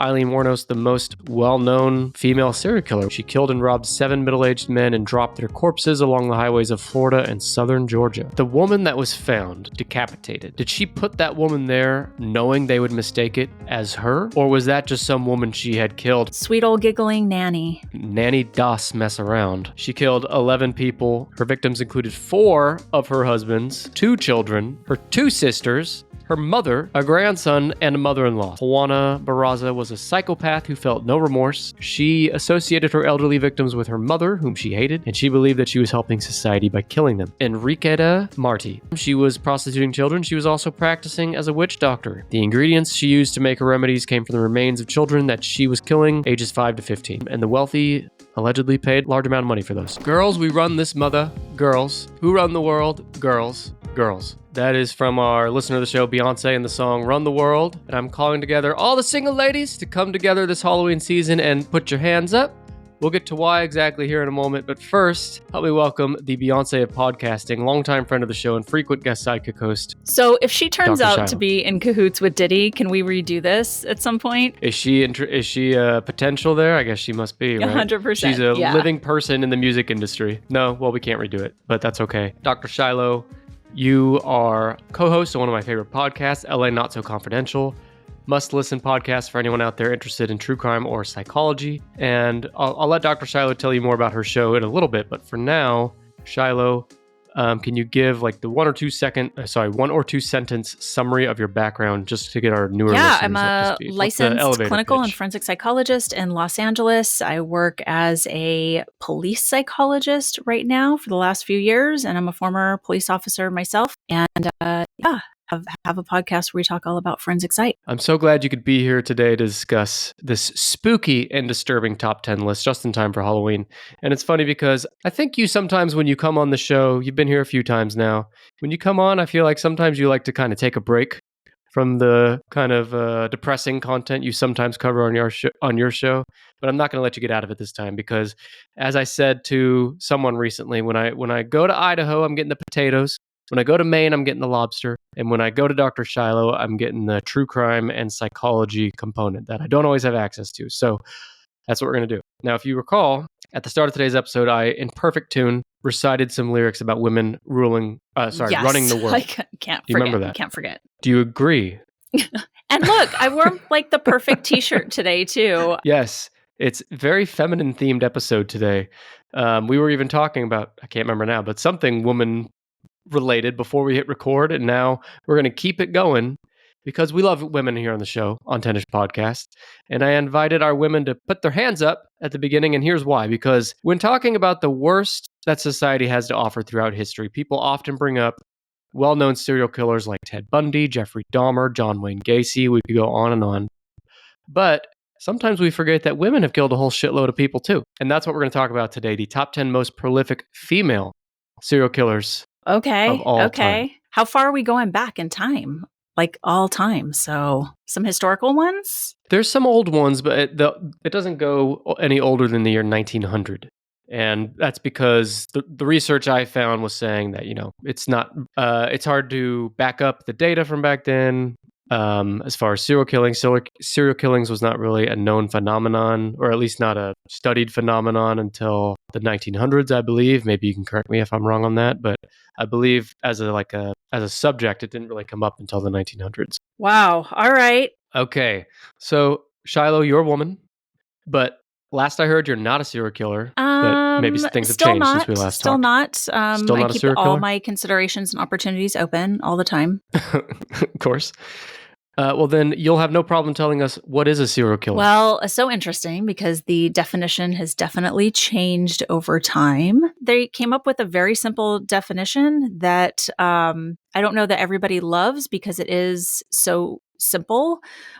Aileen Wuornos, the most well-known female serial killer. She killed and robbed 7 middle-aged men and dropped their corpses along the highways of Florida and southern Georgia. The woman that was found decapitated, did she put that woman there knowing they would mistake it as her? Or was that just some woman she had killed? Sweet old giggling Nannie. Nannie Doss mess around. She killed 11 people. Her victims included 4 of her husbands, 2 children, her 2 sisters, her mother, a grandson, and a mother-in-law. Juana Barraza was a psychopath who felt no remorse. She associated her elderly victims with her mother, whom she hated, and she believed that she was helping society by killing them. Enriqueta Martí. She was prostituting children. She was also practicing as a witch doctor. The ingredients she used to make her remedies came from the remains of children that she was killing, ages 5 to 15. And the wealthy allegedly paid a large amount of money for those. Girls, we run this mother. Girls. Who run the world? Girls. Girls. That is from our listener of the show, Beyonce, in the song Run the World. And I'm calling together all the single ladies to come together this Halloween season and put your hands up. We'll get to why exactly here in a moment, but first, help me welcome the Beyonce of podcasting, longtime friend of the show and frequent guest sidekick host. So if she turns Dr. out Shiloh. to be in cahoots with Diddy, can we redo this at some point? Is she a potential there? I guess she must be, right? 100%. She's a living person in the music industry. No, well, we can't redo it, but that's okay. Dr. Shiloh, you are co-host of one of my favorite podcasts, LA Not So Confidential. Must-listen podcast for anyone out there interested in true crime or psychology. And I'll let Dr. Shiloh tell you more about her show in a little bit. But for now, Shiloh, can you give like the 1 or 2 sentence summary of your background just to get our newer listeners up to speed? I'm a licensed clinical pitch? and forensic psychologist in Los Angeles. I work as a police psychologist right now for the last few years, and I'm a former police officer myself. And have a podcast where we talk all about forensic psych. I'm so glad you could be here today to discuss this spooky and disturbing top 10 list just in time for Halloween. And it's funny because I think you sometimes when you come on the show, you've been here a few times now. When you come on, I feel like sometimes you like to kind of take a break from the kind of depressing content you sometimes cover on your show. But I'm not going to let you get out of it this time because, as I said to someone recently, when I go to Idaho, I'm getting the potatoes. When I go to Maine, I'm getting the lobster. And when I go to Dr. Shiloh, I'm getting the true crime and psychology component that I don't always have access to. So that's what we're going to do. Now, if you recall, at the start of today's episode, I, in perfect tune, recited some lyrics about women running the world. I can't Do you forget. remember that? Can't forget. Do you agree? And look, I wore like the perfect t-shirt today too. Yes. It's a very feminine themed episode today. We were even talking about, I can't remember now, but something woman related before we hit record, and now we're going to keep it going because we love women here on the show on Tennis Podcast. And I invited our women to put their hands up at the beginning, and here's why. Because when talking about the worst that society has to offer throughout history, people often bring up well-known serial killers like Ted Bundy, Jeffrey Dahmer, John Wayne Gacy. We could go on and on. But sometimes we forget that women have killed a whole shitload of people too. And that's what we're going to talk about today, the top 10 most prolific female serial killers. Okay. Time. How far are we going back in time? Like all time. So some historical ones? There's some old ones, but it doesn't go any older than the year 1900. And that's because the research I found was saying that, it's not, it's hard to back up the data from back then. As far as serial killings was not really a known phenomenon, or at least not a studied phenomenon until the 1900s, I believe. Maybe you can correct me if I'm wrong on that, but I believe as a subject, it didn't really come up until the 1900s. Wow. All right. Okay. So Shiloh, you're a woman, but last I heard, you're not a serial killer. But maybe things have changed since we last Still talked. Still not. I keep all my considerations and opportunities open all the time. Of course. Well, then you'll have no problem telling us what is a serial killer. Well, so interesting because the definition has definitely changed over time. They came up with a very simple definition that I don't know that everybody loves because it is so simple,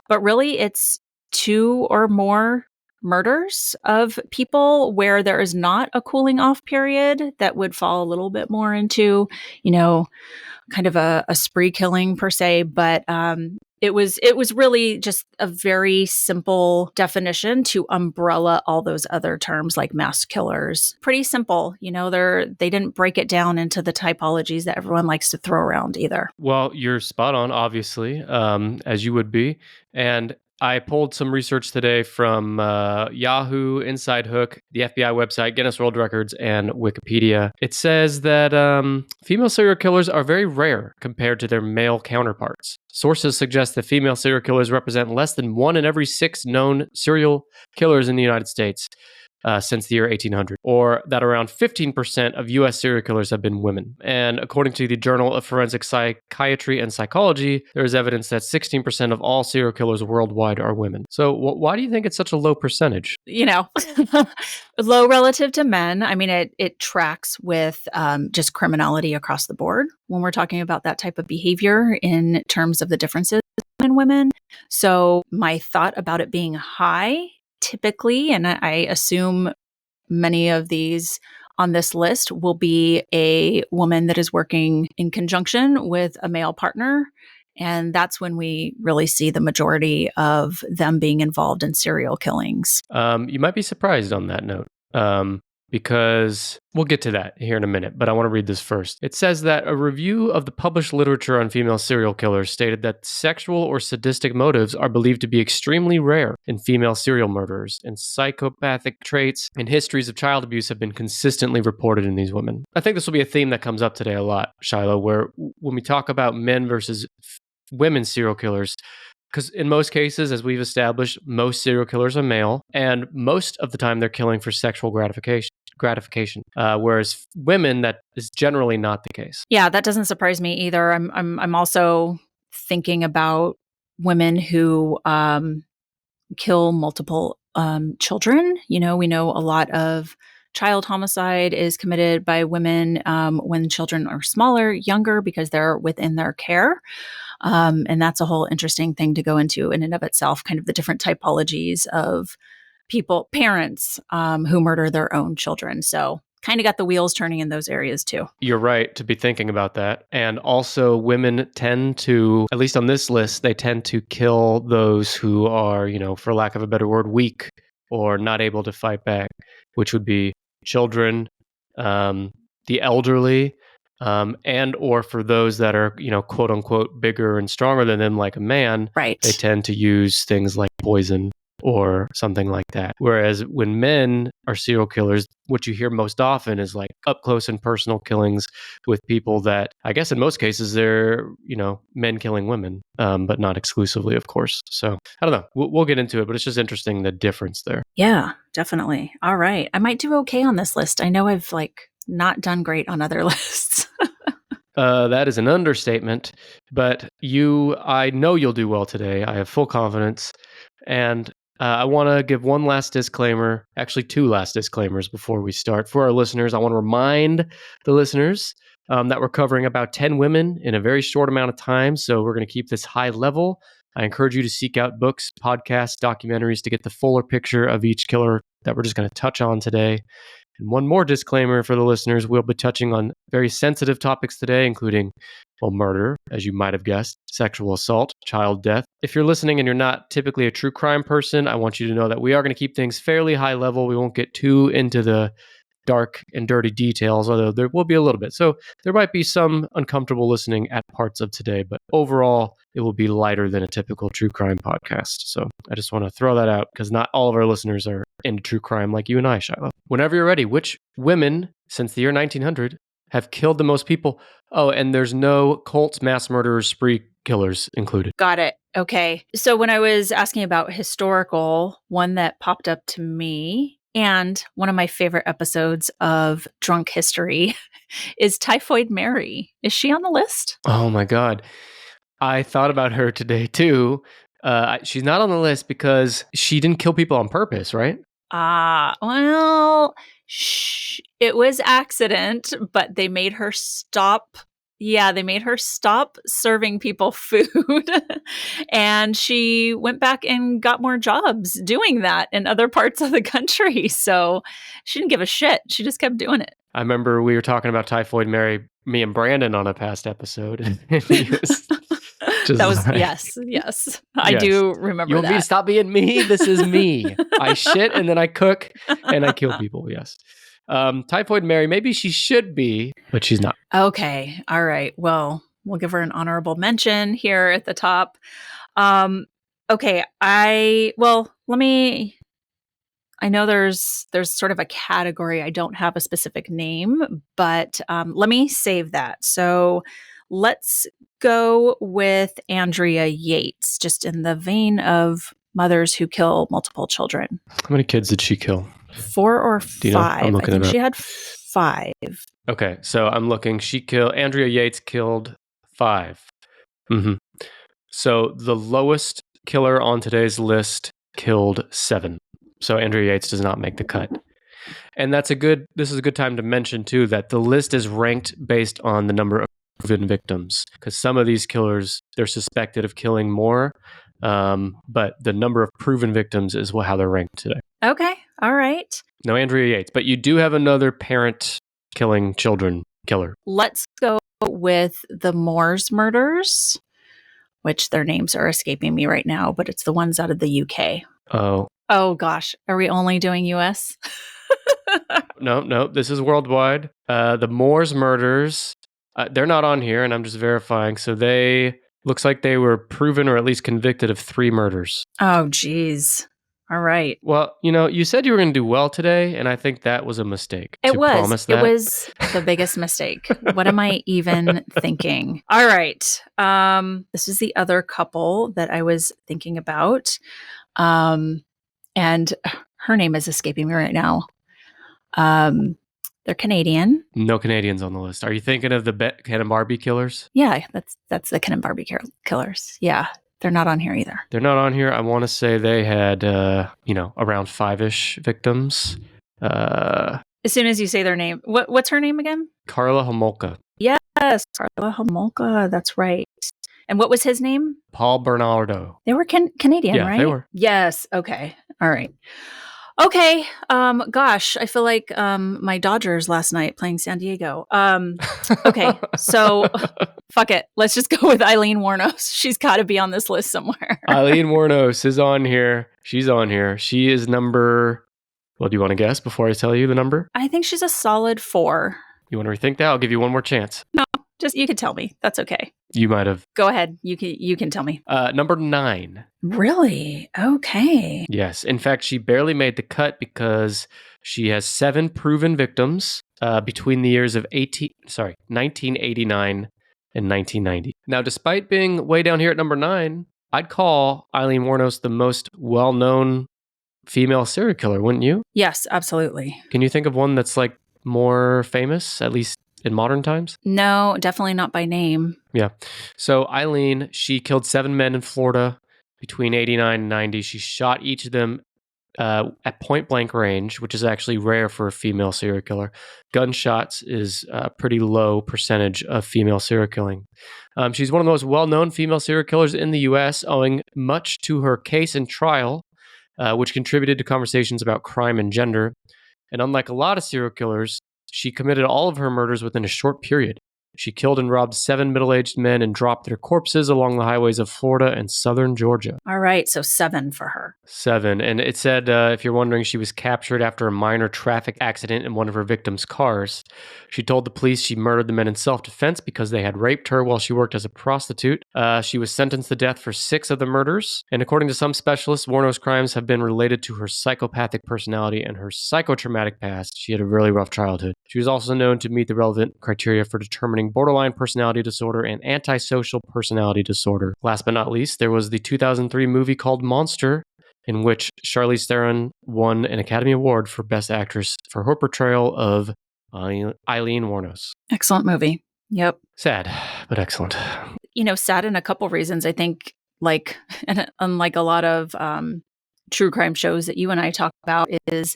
but really it's 2 or more murders of people where there is not a cooling off period that would fall a little bit more into, kind of a spree killing per se, but it was really just a very simple definition to umbrella all those other terms like mass killers. Pretty simple, they didn't break it down into the typologies that everyone likes to throw around either. Well, you're spot on, obviously, as you would be, and I pulled some research today from Yahoo, Inside Hook, the FBI website, Guinness World Records, and Wikipedia. It says that female serial killers are very rare compared to their male counterparts. Sources suggest that female serial killers represent less than 1 in every 6 known serial killers in the United States. Since the year 1800, or that around 15% of U.S. serial killers have been women. And according to the Journal of Forensic Psychiatry and Psychology, there is evidence that 16% of all serial killers worldwide are women. So why do you think it's such a low percentage? Low relative to men. I mean, it tracks with just criminality across the board when we're talking about that type of behavior in terms of the differences in women. So my thought about it being high typically, and I assume many of these on this list will be a woman that is working in conjunction with a male partner. And that's when we really see the majority of them being involved in serial killings. You might be surprised on that note. Because we'll get to that here in a minute, but I want to read this first. It says that a review of the published literature on female serial killers stated that sexual or sadistic motives are believed to be extremely rare in female serial murderers, and psychopathic traits and histories of child abuse have been consistently reported in these women. I think this will be a theme that comes up today a lot, Shiloh, where when we talk about men versus women serial killers, because in most cases, as we've established, most serial killers are male, and most of the time they're killing for sexual gratification. Whereas women, that is generally not the case. Yeah, that doesn't surprise me either. I'm also thinking about women who kill multiple children. We know a lot of child homicide is committed by women when children are smaller, younger, because they're within their care. And that's a whole interesting thing to go into in and of itself, kind of the different typologies of parents who murder their own children. So kind of got the wheels turning in those areas too. You're right to be thinking about that. And also women tend to, at least on this list, they tend to kill those who are, for lack of a better word, weak or not able to fight back, which would be children, the elderly, and or for those that are, quote unquote, bigger and stronger than them, like a man, right? They tend to use things like poison or something like that. Whereas when men are serial killers, what you hear most often is like up close and personal killings with people that, I guess in most cases, they're, men killing women, but not exclusively, of course. So I don't know. We'll get into it, but it's just interesting the difference there. Yeah, definitely. All right. I might do okay on this list. I know I've not done great on other lists. That is an understatement, but I know you'll do well today. I have full confidence. And I want to give one last disclaimer, actually 2 last disclaimers before we start. For our listeners, I want to remind the listeners that we're covering about 10 women in a very short amount of time. So we're going to keep this high level. I encourage you to seek out books, podcasts, documentaries to get the fuller picture of each killer that we're just going to touch on today. And one more disclaimer for the listeners, we'll be touching on very sensitive topics today, including, murder, as you might have guessed, sexual assault, child death. If you're listening and you're not typically a true crime person, I want you to know that we are going to keep things fairly high level. We won't get too into the dark and dirty details, although there will be a little bit. So there might be some uncomfortable listening at parts of today, but overall, it will be lighter than a typical true crime podcast. So I just want to throw that out because not all of our listeners are into true crime like you and I, Shiloh. Whenever you're ready, which women since the year 1900 have killed the most people? Oh, and there's no cult, mass murderers, spree killers included. Got it. Okay. So when I was asking about historical, one that popped up to me, and one of my favorite episodes of Drunk History is Typhoid Mary. Is she on the list? Oh my God. I thought about her today too. She's not on the list because she didn't kill people on purpose, right? Well, it was accident, but they made her stop. Yeah, they made her stop serving people food. And she went back and got more jobs doing that in other parts of the country. So she didn't give a shit. She just kept doing it. I remember we were talking about Typhoid Mary, me and Brandon, on a past episode. And he was that was yes. I do remember you want that. me to stop being me? This is me. I shit and then I cook and I kill people. Yes. Typhoid Mary, maybe she should be, but she's not. Okay. All right. Well, we'll give her an honorable mention here at the top. Okay, I know there's sort of a category. I don't have a specific name, but let me save that. So let's go with Andrea Yates, just in the vein of mothers who kill multiple children. How many kids did she kill? 4 or 5. Do you know? I'm looking I think it up. she had 5. Okay, so I'm looking. Andrea Yates killed 5. Mm-hmm. So the lowest killer on today's list killed 7. So Andrea Yates does not make the cut. And this is a good time to mention too that the list is ranked based on the number of proven victims, because some of these killers, they're suspected of killing more, but the number of proven victims is how they're ranked today. Okay, all right. No Andrea Yates, but you do have another parent killing children killer. Let's go with the Moores murders, which their names are escaping me right now, but it's the ones out of the UK. Oh gosh, are we only doing US? No, this is worldwide. The Moores murders, they're not on here, and I'm just verifying. So looks like they were proven or at least convicted of 3 murders. Oh, geez. All right. Well, you said you were going to do well today, and I think that was a mistake. It was the biggest mistake. What am I even thinking? All right. This is the other couple that I was thinking about. And her name is escaping me right now. They're Canadian. No Canadians on the list. Are you thinking of the Ken and Barbie killers? Yeah, that's the Ken and Barbie killers. Yeah, they're not on here either. They're not on here. I want to say they had, around 5-ish victims. As soon as you say their name, what's her name again? Karla Homolka. Yes, Karla Homolka. That's right. And what was his name? Paul Bernardo. They were Canadian, yeah, right? They were. Yes. Okay. All right. Okay. Gosh, I feel like my Dodgers last night playing San Diego. Okay. So fuck it. Let's just go with Aileen Wuornos. She's got to be on this list somewhere. Aileen Wuornos is on here. She's on here. She is number... Well, do you want to guess before I tell you the number? I think she's a solid 4. You want to rethink that? I'll give you one more chance. No. Just you could tell me. That's okay. You might have. Go ahead. You can tell me. Number 9. Really? Okay. Yes. In fact, she barely made the cut because she has 7 proven victims between the years of 1989 and 1990. Now, despite being way down here at number 9, I'd call Aileen Wuornos the most well-known female serial killer, wouldn't you? Yes, absolutely. Can you think of one that's like more famous, at least in modern times? No, definitely not by name. Yeah. So Aileen, she killed 7 men in Florida between 89 and 90. She shot each of them at point blank range, which is actually rare for a female serial killer. Gunshots is a pretty low percentage of female serial killing. She's one of the most well-known female serial killers in the U.S., owing much to her case and trial, which contributed to conversations about crime and gender. And unlike a lot of serial killers, she committed all of her murders within a short period. She killed and robbed 7 middle-aged men and dropped their corpses along the highways of Florida and southern Georgia. All right, so 7 for her. 7. And it said, if you're wondering, she was captured after a minor traffic accident in one of her victims' cars. She told the police she murdered the men in self-defense because they had raped her while she worked as a prostitute. She was sentenced to death for 6 of the murders. And according to some specialists, Wuornos' crimes have been related to her psychopathic personality and her psychotraumatic past. She had a really rough childhood. She was also known to meet the relevant criteria for determining borderline personality disorder and antisocial personality disorder. Last but not least, there was the 2003 movie called Monster, in which Charlize Theron won an Academy Award for Best Actress for her portrayal of Aileen Wuornos. Excellent movie. Yep. Sad, but excellent. Sad in a couple reasons. I think, and unlike a lot of true crime shows that you and I talk about, is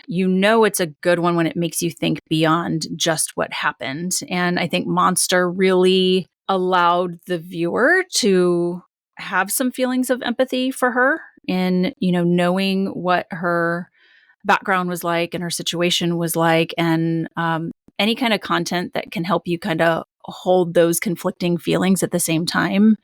it's a good one when it makes you think beyond just what happened. And I think Monster really allowed the viewer to have some feelings of empathy for her in, knowing what her background was like and her situation was like, and any kind of content that can help you kind of hold those conflicting feelings at the same time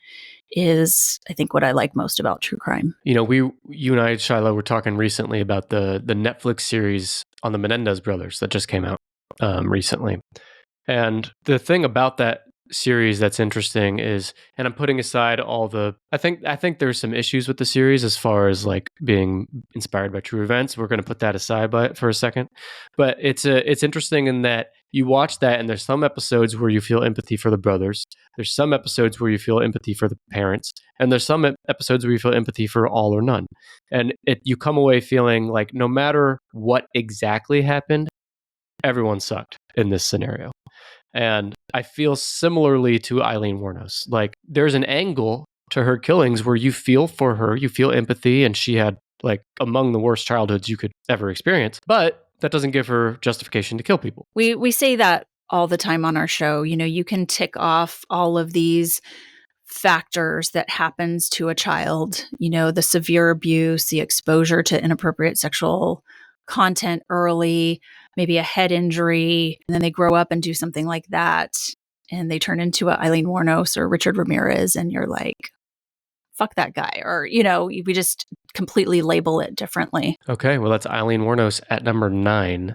is, I think, what I like most about true crime. You and I, Shiloh, were talking recently about the Netflix series on the Menendez brothers that just came out recently. And the thing about that series that's interesting is, and I'm putting aside all the, I think there's some issues with the series as far as like being inspired by true events. We're going to put that aside for a second, but it's interesting in that you watch that and there's some episodes where you feel empathy for the brothers. There's some episodes where you feel empathy for the parents, and there's some episodes where you feel empathy for all or none. And you come away feeling like no matter what exactly happened, everyone sucked in this scenario. And I feel similarly to Aileen Wuornos. Like there's an angle to her killings where you feel for her, you feel empathy, and she had like among the worst childhoods you could ever experience. But that doesn't give her justification to kill people. We say that all the time on our show. You know, you can tick off all of these factors that happens to a child, you know, the severe abuse, the exposure to inappropriate sexual content early, maybe a head injury, and then they grow up and do something like that and they turn into a Aileen Wuornos or Richard Ramirez, and you're like, fuck that guy. Or, you know, we just completely label it differently. Okay, well, that's Aileen Wuornos at number 9.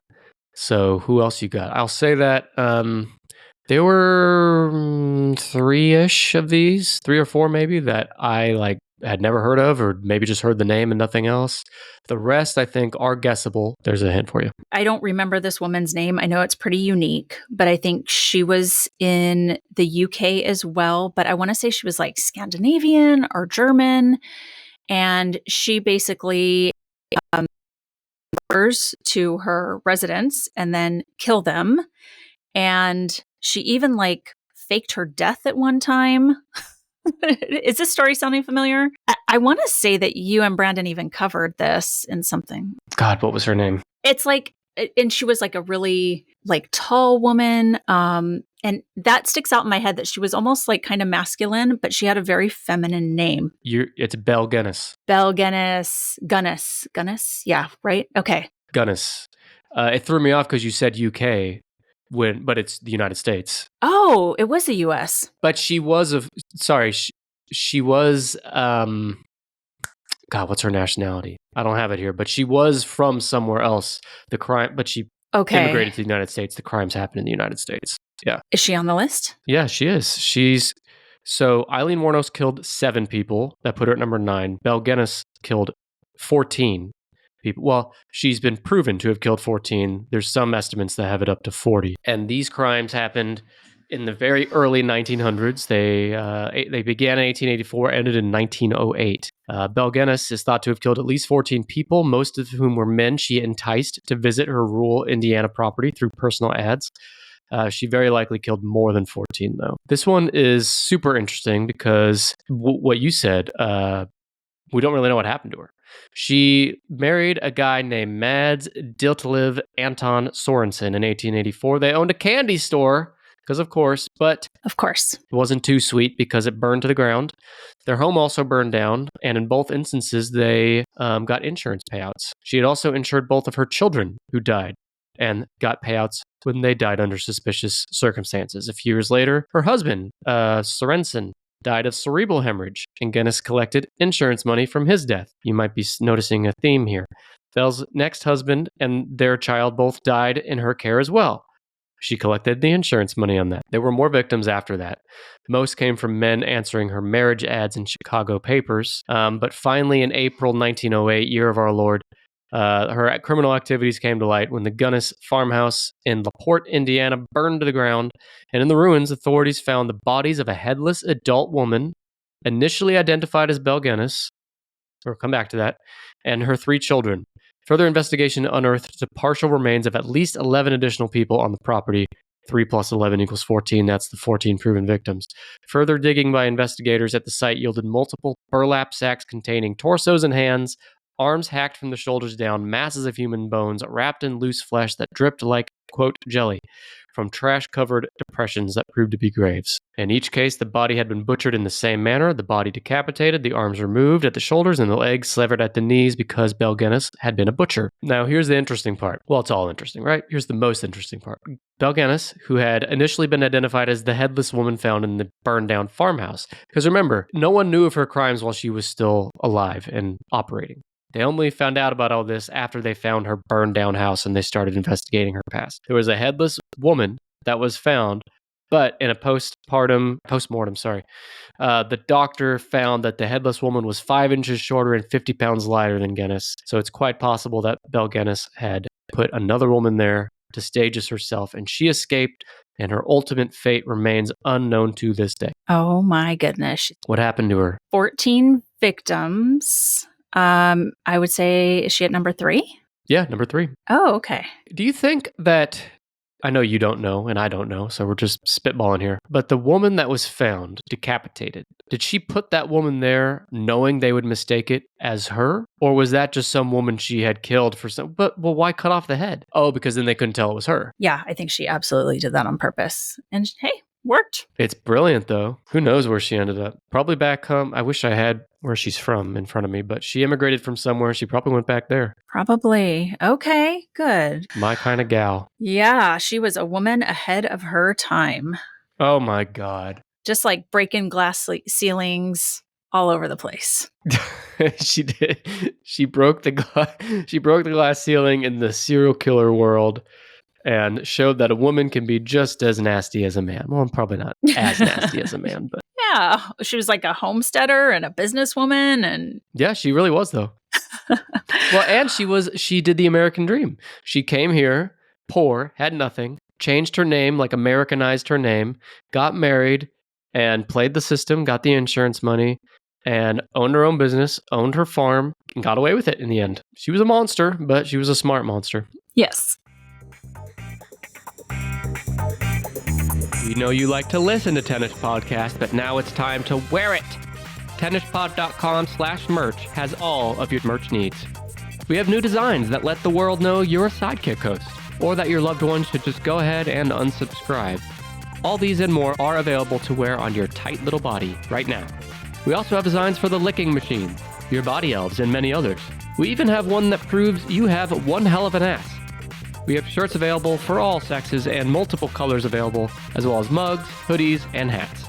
So who else you got? I'll say that there were 3-ish of these, 3 or 4 maybe, that I like had never heard of, or maybe just heard the name and nothing else. The rest, I think, are guessable. There's a hint for you. I don't remember this woman's name. I know it's pretty unique, but I think she was in the UK as well. But I want to say she was like Scandinavian or German. And she basically to her residents and then kill them. And she even like faked her death at one time. Is this story sounding familiar? I want to say that you and Brandon even covered this in something. God, what was her name? It's like, and she was like a really like tall woman. And that sticks out in my head that she was almost like kind of masculine, but she had a very feminine name. It's Belle Gunness. Belle Gunness. Gunness? Yeah, right? Okay. Gunness. It threw me off because you said UK. But it's the United States. Oh, it was the U.S. But she was she was God, what's her nationality? I don't have it here, but she was from somewhere else. But she immigrated to the United States. The crimes happened in the United States. Yeah. Is she on the list? Yeah, she is. So Aileen Wuornos killed 7 people. That put her at number 9. Belle Gunness killed 14 people. Well, she's been proven to have killed 14. There's some estimates that have it up to 40. And these crimes happened in the very early 1900s. They began in 1884, ended in 1908. Belle Gunness is thought to have killed at least 14 people, most of whom were men she enticed to visit her rural Indiana property through personal ads. She very likely killed more than 14, though. This one is super interesting because what you said, we don't really know what happened to her. She married a guy named Mads Diltliv Anton Sorensen in 1884. They owned a candy store, because of course, but of course, it wasn't too sweet because it burned to the ground. Their home also burned down, and in both instances, they got insurance payouts. She had also insured both of her children who died and got payouts when they died under suspicious circumstances. A few years later, her husband, Sorensen, died of cerebral hemorrhage, and Gunness collected insurance money from his death. You might be noticing a theme here. Belle's next husband and their child both died in her care as well. She collected the insurance money on that. There were more victims after that. Most came from men answering her marriage ads in Chicago papers. But finally, in April 1908, year of our Lord, her criminal activities came to light when the Gunness farmhouse in LaPorte, Indiana, burned to the ground. And in the ruins, authorities found the bodies of a headless adult woman, initially identified as Belle Gunness, we'll come back to that, and her 3 children. Further investigation unearthed the partial remains of at least 11 additional people on the property. 3 plus 11 equals 14. That's the 14 proven victims. Further digging by investigators at the site yielded multiple burlap sacks containing torsos and hands, arms hacked from the shoulders down, masses of human bones wrapped in loose flesh that dripped like, quote, jelly from trash-covered depressions that proved to be graves. In each case, the body had been butchered in the same manner, the body decapitated, the arms removed at the shoulders, and the legs severed at the knees because Belle Gunness had been a butcher. Now, here's the interesting part. Well, it's all interesting, right? Here's the most interesting part. Belle Gunness, who had initially been identified as the headless woman found in the burned-down farmhouse. Because remember, no one knew of her crimes while she was still alive and operating. They only found out about all this after they found her burned down house and they started investigating her past. There was a headless woman that was found, But in a postmortem, the doctor found that the headless woman was 5 inches shorter and 50 pounds lighter than Gunness. So it's quite possible that Belle Gunness had put another woman there to stage as herself, and she escaped, and her ultimate fate remains unknown to this day. Oh my goodness. What happened to her? 14 victims. I would say, is she at number 3? Yeah, number 3. Oh, okay. Do you think that, I know you don't know and I don't know, so we're just spitballing here, but the woman that was found decapitated, did she put that woman there knowing they would mistake it as her? Or was that just some woman she had killed for some, well, why cut off the head? Oh, because then they couldn't tell it was her. Yeah, I think she absolutely did that on purpose. And hey, worked. It's brilliant, though. Who knows where she ended up? Probably back home. I wish I had where she's from in front of me, but she immigrated from somewhere. She probably went back there. Probably. Okay, good. My kind of gal. Yeah, she was a woman ahead of her time. Oh my God. Just like breaking glass ceilings all over the place. She did. She broke the glass ceiling in the serial killer world and showed that a woman can be just as nasty as a man. Well, probably not as nasty as a man, but yeah, she was like a homesteader and a businesswoman, and yeah, she really was though. Well, and she did the American dream. She came here poor, had nothing, changed her name, like Americanized her name, got married, and played the system, got the insurance money, and owned her own business, owned her farm, and got away with it in the end. She was a monster, but she was a smart monster. Yes. We know you like to listen to Tennis Podcast, but now it's time to wear it. TennisPod.com/merch has all of your merch needs. We have new designs that let the world know you're a sidekick host, or that your loved one should just go ahead and unsubscribe. All these and more are available to wear on your tight little body right now. We also have designs for the licking machine, your body elves, and many others. We even have one that proves you have one hell of an ass. We have shirts available for all sexes and multiple colors available, as well as mugs, hoodies, and hats.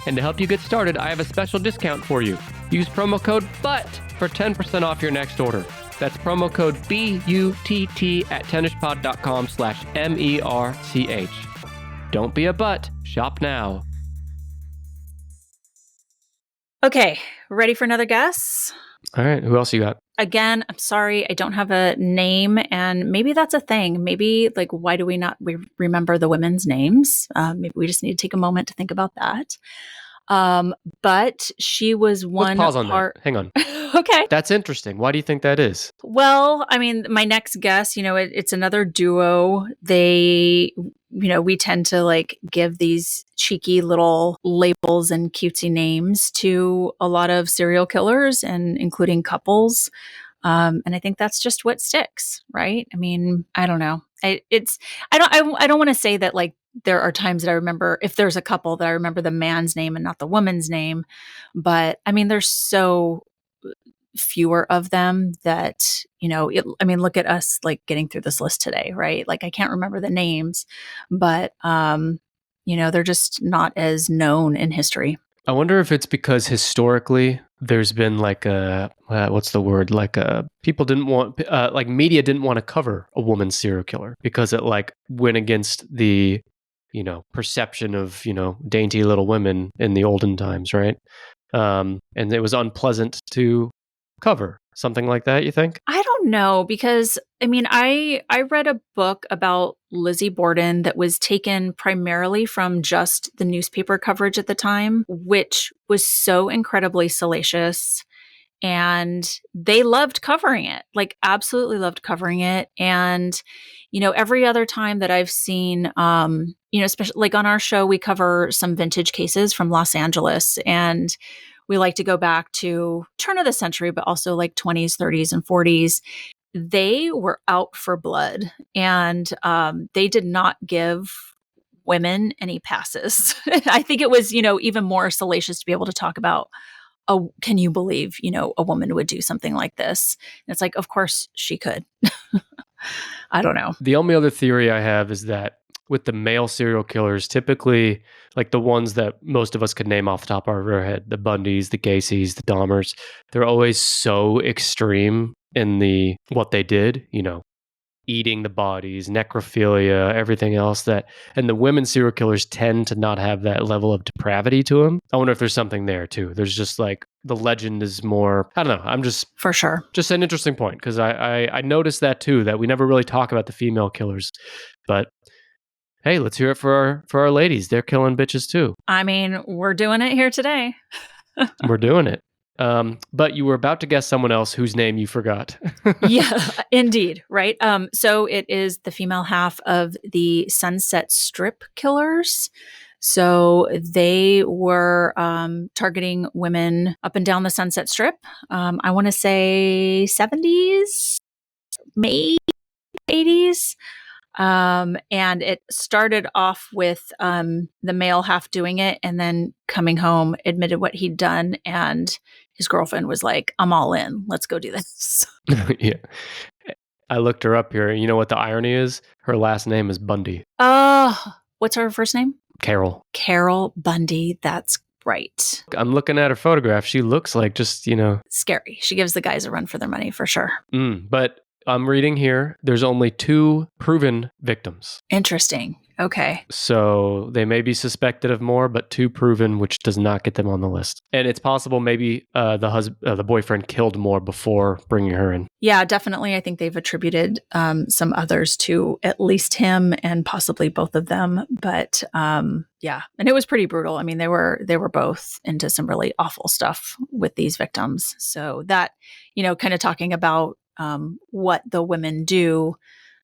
And to help you get started, I have a special discount for you. Use promo code BUTT for 10% off your next order. That's promo code BUTT at tennispod.com/MERCH. Don't be a butt. Shop now. Okay, ready for another guess? All right, who else you got? Again, I'm sorry, I don't have a name, and maybe that's a thing. Maybe, like, why do we not remember the women's names? Maybe we just need to take a moment to think about that. But she was one Let's pause on part. that. Hang on. Okay. That's interesting. Why do you think that is? Well, I mean, my next guess, it's another duo. They, we tend to like give these cheeky little labels and cutesy names to a lot of serial killers, and including couples. And I think that's just what sticks, right? I mean, I don't know. I don't want to say that like there are times that I remember, if there's a couple, that I remember the man's name and not the woman's name. But I mean, there's so fewer of them that, look at us like getting through this list today, right? Like I can't remember the names, but, they're just not as known in history. I wonder if it's because historically there's been like people didn't want, like media didn't want to cover a woman serial killer because it like went against the, perception of, dainty little women in the olden times, right? And it was unpleasant to cover something like that, you think? I don't know, because I mean, I read a book about Lizzie Borden that was taken primarily from just the newspaper coverage at the time, which was so incredibly salacious, and they loved covering it, like absolutely loved covering it. And every other time that I've seen, especially like on our show, we cover some vintage cases from Los Angeles, and we like to go back to turn of the century, but also like 20s, 30s, and 40s. They were out for blood, and they did not give women any passes. I think it was, even more salacious to be able to talk about, oh, can you believe, a woman would do something like this? And it's like, of course she could. I don't know. The only other theory I have is that with the male serial killers, typically like the ones that most of us could name off the top of our head, the Bundys, the Gacys, the Dahmers, they're always so extreme in what they did, eating the bodies, necrophilia, everything else and the women serial killers tend to not have that level of depravity to them. I wonder if there's something there too. There's just like the legend is more, I don't know. I'm just For sure. just an interesting point because I noticed that too, that we never really talk about the female killers, but hey, let's hear it for our ladies. They're killing bitches too. I mean, we're doing it here today. We're doing it. But you were about to guess someone else whose name you forgot. Yeah, indeed. Right. So it is the female half of the Sunset Strip killers. So they were targeting women up and down the Sunset Strip. I want to say 70s, maybe 80s. And it started off with the male half doing it and then coming home, admitted what he'd done. And his girlfriend was like, I'm all in. Let's go do this. Yeah. I looked her up here. You know what the irony is? Her last name is Bundy. What's her first name? Carol. Carol Bundy. That's right. I'm looking at her photograph. She looks like just, Scary. She gives the guys a run for their money for sure. But I'm reading here, there's only 2 proven victims. Interesting. Okay. So they may be suspected of more, but 2 proven, which does not get them on the list. And it's possible maybe the boyfriend killed more before bringing her in. Yeah, definitely. I think they've attributed some others to at least him and possibly both of them. But yeah, and it was pretty brutal. I mean, they were both into some really awful stuff with these victims. So that, kind of talking about what the women do,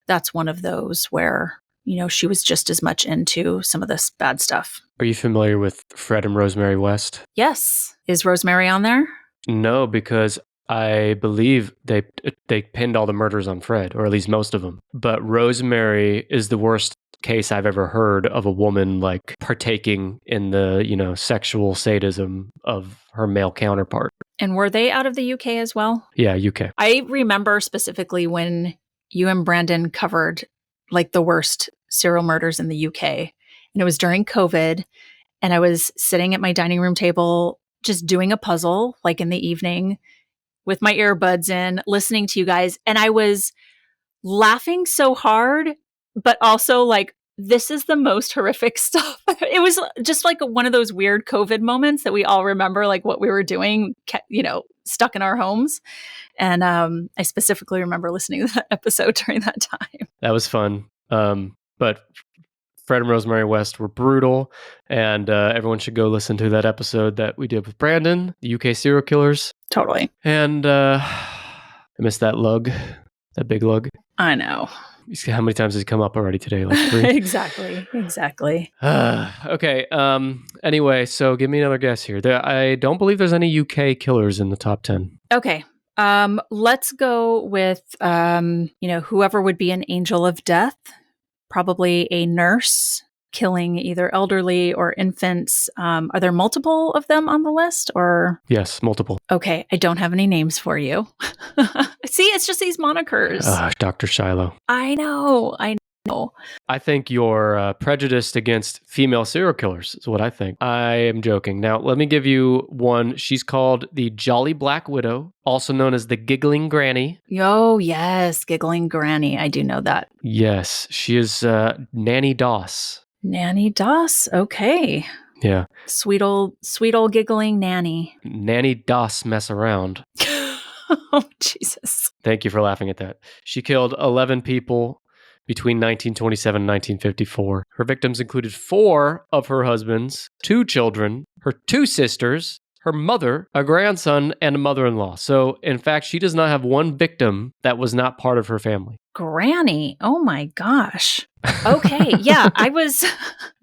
that's one of those where, she was just as much into some of this bad stuff. Are you familiar with Fred and Rosemary West? Yes. Is Rosemary on there? No, because I believe they pinned all the murders on Fred, or at least most of them. But Rosemary is the worst case I've ever heard of a woman like partaking in the, sexual sadism of her male counterpart. And were they out of the UK as well? Yeah, UK. I remember specifically when you and Brandon covered like the worst serial murders in the UK. And it was during COVID. And I was sitting at my dining room table, just doing a puzzle, like in the evening with my earbuds in, listening to you guys. And I was laughing so hard, but also like, this is the most horrific stuff. It was just like one of those weird COVID moments that we all remember, like what we were doing, stuck in our homes. And I specifically remember listening to that episode during that time. That was fun. But Fred and Rosemary West were brutal, and everyone should go listen to that episode that we did with Brandon, the UK serial killers. Totally. And I missed that lug, that big lug. I know. How many times has he come up already today? Like 3? Exactly. Okay. Anyway, so give me another guess here. I don't believe there's any UK killers in the top 10. Okay. Let's go with, whoever would be an angel of death, probably a nurse killing either elderly or infants. Are there multiple of them on the list or? Yes, multiple. Okay. I don't have any names for you. See, it's just these monikers. Dr. Shiloh. I know. I think you're prejudiced against female serial killers is what I think. I am joking. Now, let me give you one. She's called the Jolly Black Widow, also known as the Giggling Granny. Oh, yes. Giggling Granny. I do know that. Yes. She is Nannie Doss. Nannie Doss. Okay. Yeah. Sweet old giggling Nannie. Nannie Doss mess around. Oh, Jesus. Thank you for laughing at that. She killed 11 people between 1927 and 1954. Her victims included 4 of her husbands, 2 children, her 2 sisters, her mother, a grandson, and a mother-in-law. So, in fact, she does not have one victim that was not part of her family. Granny. Oh my gosh. Okay. Yeah,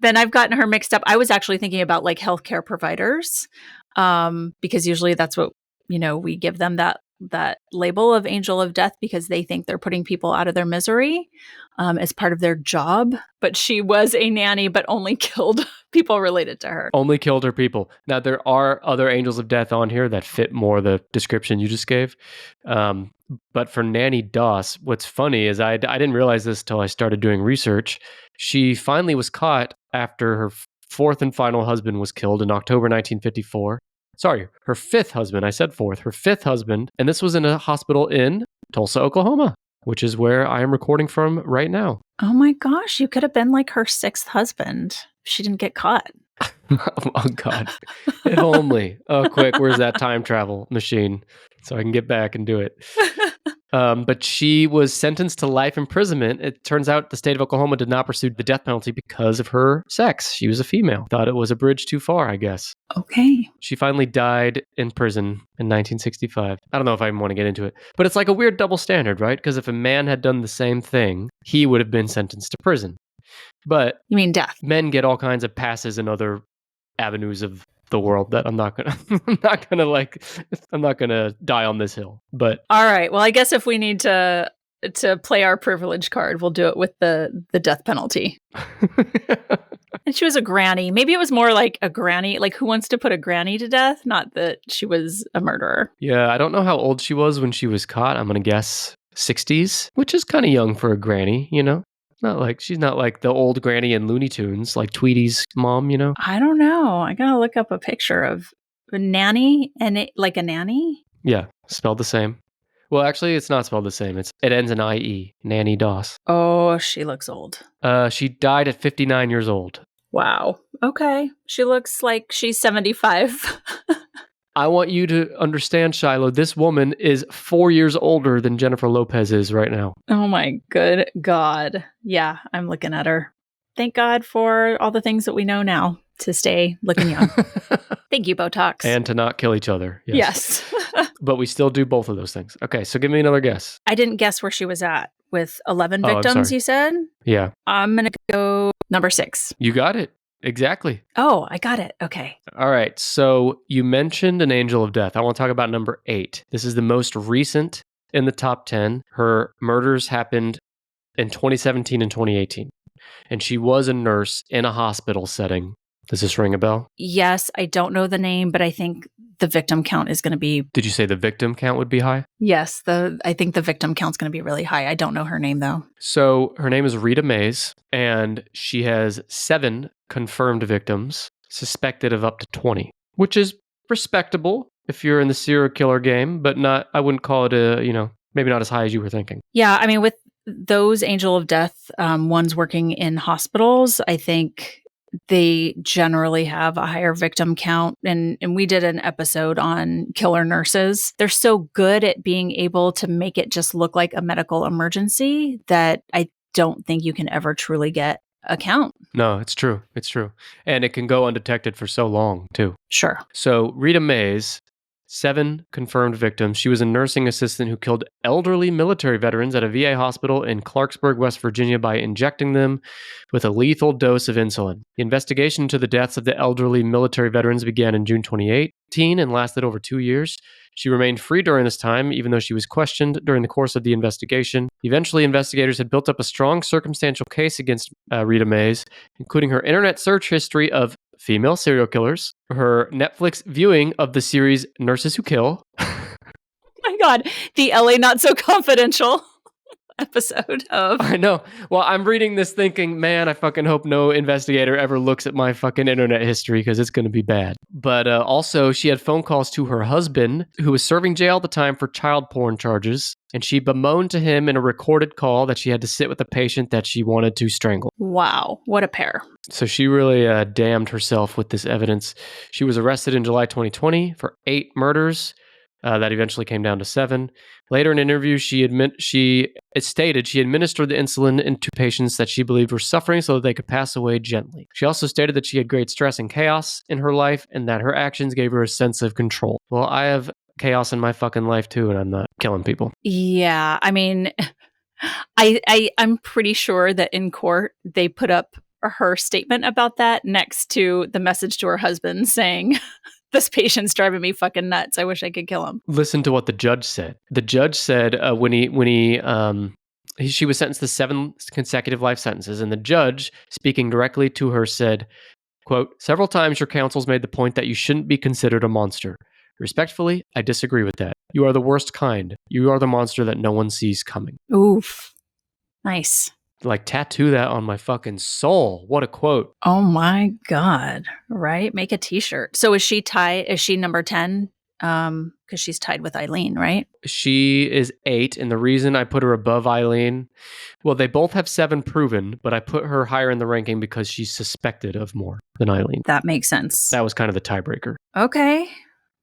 then I've gotten her mixed up. I was actually thinking about like healthcare providers, because usually that's what, we give them that label of angel of death because they think they're putting people out of their misery as part of their job. But she was a nanny, but only killed people related to her. Only killed her people. Now, there are other angels of death on here that fit more the description you just gave. But for Nannie Doss, what's funny is I didn't realize this till I started doing research. She finally was caught after her 4th and final husband was killed in October 1954. Sorry, her 5th husband. I said 4th. Her 5th husband. And this was in a hospital in Tulsa, Oklahoma. which is where I am recording from right now. Oh my gosh, you could have been like her 6th husband if she didn't get caught. Oh, God. If only. Oh, quick, where's that time travel machine so I can get back and do it? But she was sentenced to life imprisonment. It turns out the state of Oklahoma did not pursue the death penalty because of her sex. She was a female. Thought it was a bridge too far, I guess. Okay. She finally died in prison in 1965. I don't know if I even want to get into it, but it's like a weird double standard, right? Because if a man had done the same thing, he would have been sentenced to prison. But You mean death? men get all kinds of passes in other avenues of the world that I'm not gonna die on this hill. But All right. Well, I guess if we need to play our privilege card, we'll do it with the death penalty. And she was a granny. Maybe it was more like a granny, like who wants to put a granny to death? Not that she was a murderer. yeah, I don't know how old she was when she was caught. I'm gonna guess 60s, which is kind of young for a granny, you know? She's not like the old granny in Looney Tunes, like Tweety's mom, you know? I don't know. I gotta look up a picture of a nanny like a nanny. Yeah, spelled the same. Well, actually, it's not spelled the same. It ends in IE, Nannie Doss. Oh, she looks old. She died at 59 years old. Wow. Okay. She looks like she's 75. I want you to understand, Shiloh, this woman is 4 years older than Jennifer Lopez is right now. Oh my good God. Yeah, I'm looking at her. Thank God for all the things that we know now to stay looking young. Thank you, Botox. And to not kill each other. Yes. But we still do both of those things. Okay, so give me another guess. I didn't guess where she was at with 11 Oh, I'm victims, sorry. you said? Yeah. I'm going to go number 6. You got it. Exactly. Oh, I got it. Okay. All right. So you mentioned an angel of death. I want to talk about number 8. This is the most recent in the top 10. Her murders happened in 2017 and 2018. And she was a nurse in a hospital setting. Does this ring a bell? Yes, I don't know the name, but I think the victim count is going to be... Did you say the victim count would be high? Yes, I think the victim count's going to be really high. I don't know her name, though. So her name is Reta Mays, and she has 7 confirmed victims, suspected of up to 20, which is respectable if you're in the serial killer game, but not, I wouldn't call it maybe not as high as you were thinking. Yeah, I mean, with those angel of death ones working in hospitals, I think they generally have a higher victim count. And we did an episode on killer nurses. They're so good at being able to make it just look like a medical emergency that I don't think you can ever truly get a count. No, it's true. It's true. And it can go undetected for so long, too. Sure. So Reta Mays, 7 confirmed victims. She was a nursing assistant who killed elderly military veterans at a VA hospital in Clarksburg, West Virginia by injecting them with a lethal dose of insulin. The investigation into the deaths of the elderly military veterans began in June 2018 and lasted over 2 years. She remained free during this time, even though she was questioned during the course of the investigation. Eventually, investigators had built up a strong circumstantial case against Reta Mays, including her internet search history of female serial killers, her Netflix viewing of the series Nurses Who Kill. My God, the LA Not So Confidential episode of... I know. Well, I'm reading this thinking, man, I fucking hope no investigator ever looks at my fucking internet history because it's going to be bad. But also, she had phone calls to her husband, who was serving jail at the time for child porn charges, and she bemoaned to him in a recorded call that she had to sit with a patient that she wanted to strangle. Wow, what a pair. So she really damned herself with this evidence. She was arrested in July 2020 for 8 murders. That eventually came down to 7. Later in an interview, it stated she administered the insulin into patients that she believed were suffering so that they could pass away gently. She also stated that she had great stress and chaos in her life and that her actions gave her a sense of control. Well, I have chaos in my fucking life too, and I'm not killing people. Yeah, I mean, I'm pretty sure that in court they put up her statement about that next to the message to her husband saying, this patient's driving me fucking nuts. I wish I could kill him. Listen to what the judge said. The judge said she was sentenced to 7 consecutive life sentences, and the judge, speaking directly to her, said, quote, "Several times your counsel's made the point that you shouldn't be considered a monster. Respectfully, I disagree with that. You are the worst kind. You are the monster that no one sees coming." Oof. Nice. Like, tattoo that on my fucking soul. What a quote. Oh my God. Right? Make a t-shirt. So is she number 10 Because she's tied with Aileen, right? She is 8, and the reason I put her above Aileen, well, they both have 7 proven, but I put her higher in the ranking because she's suspected of more than Aileen. That makes sense. That was kind of the tiebreaker. Okay.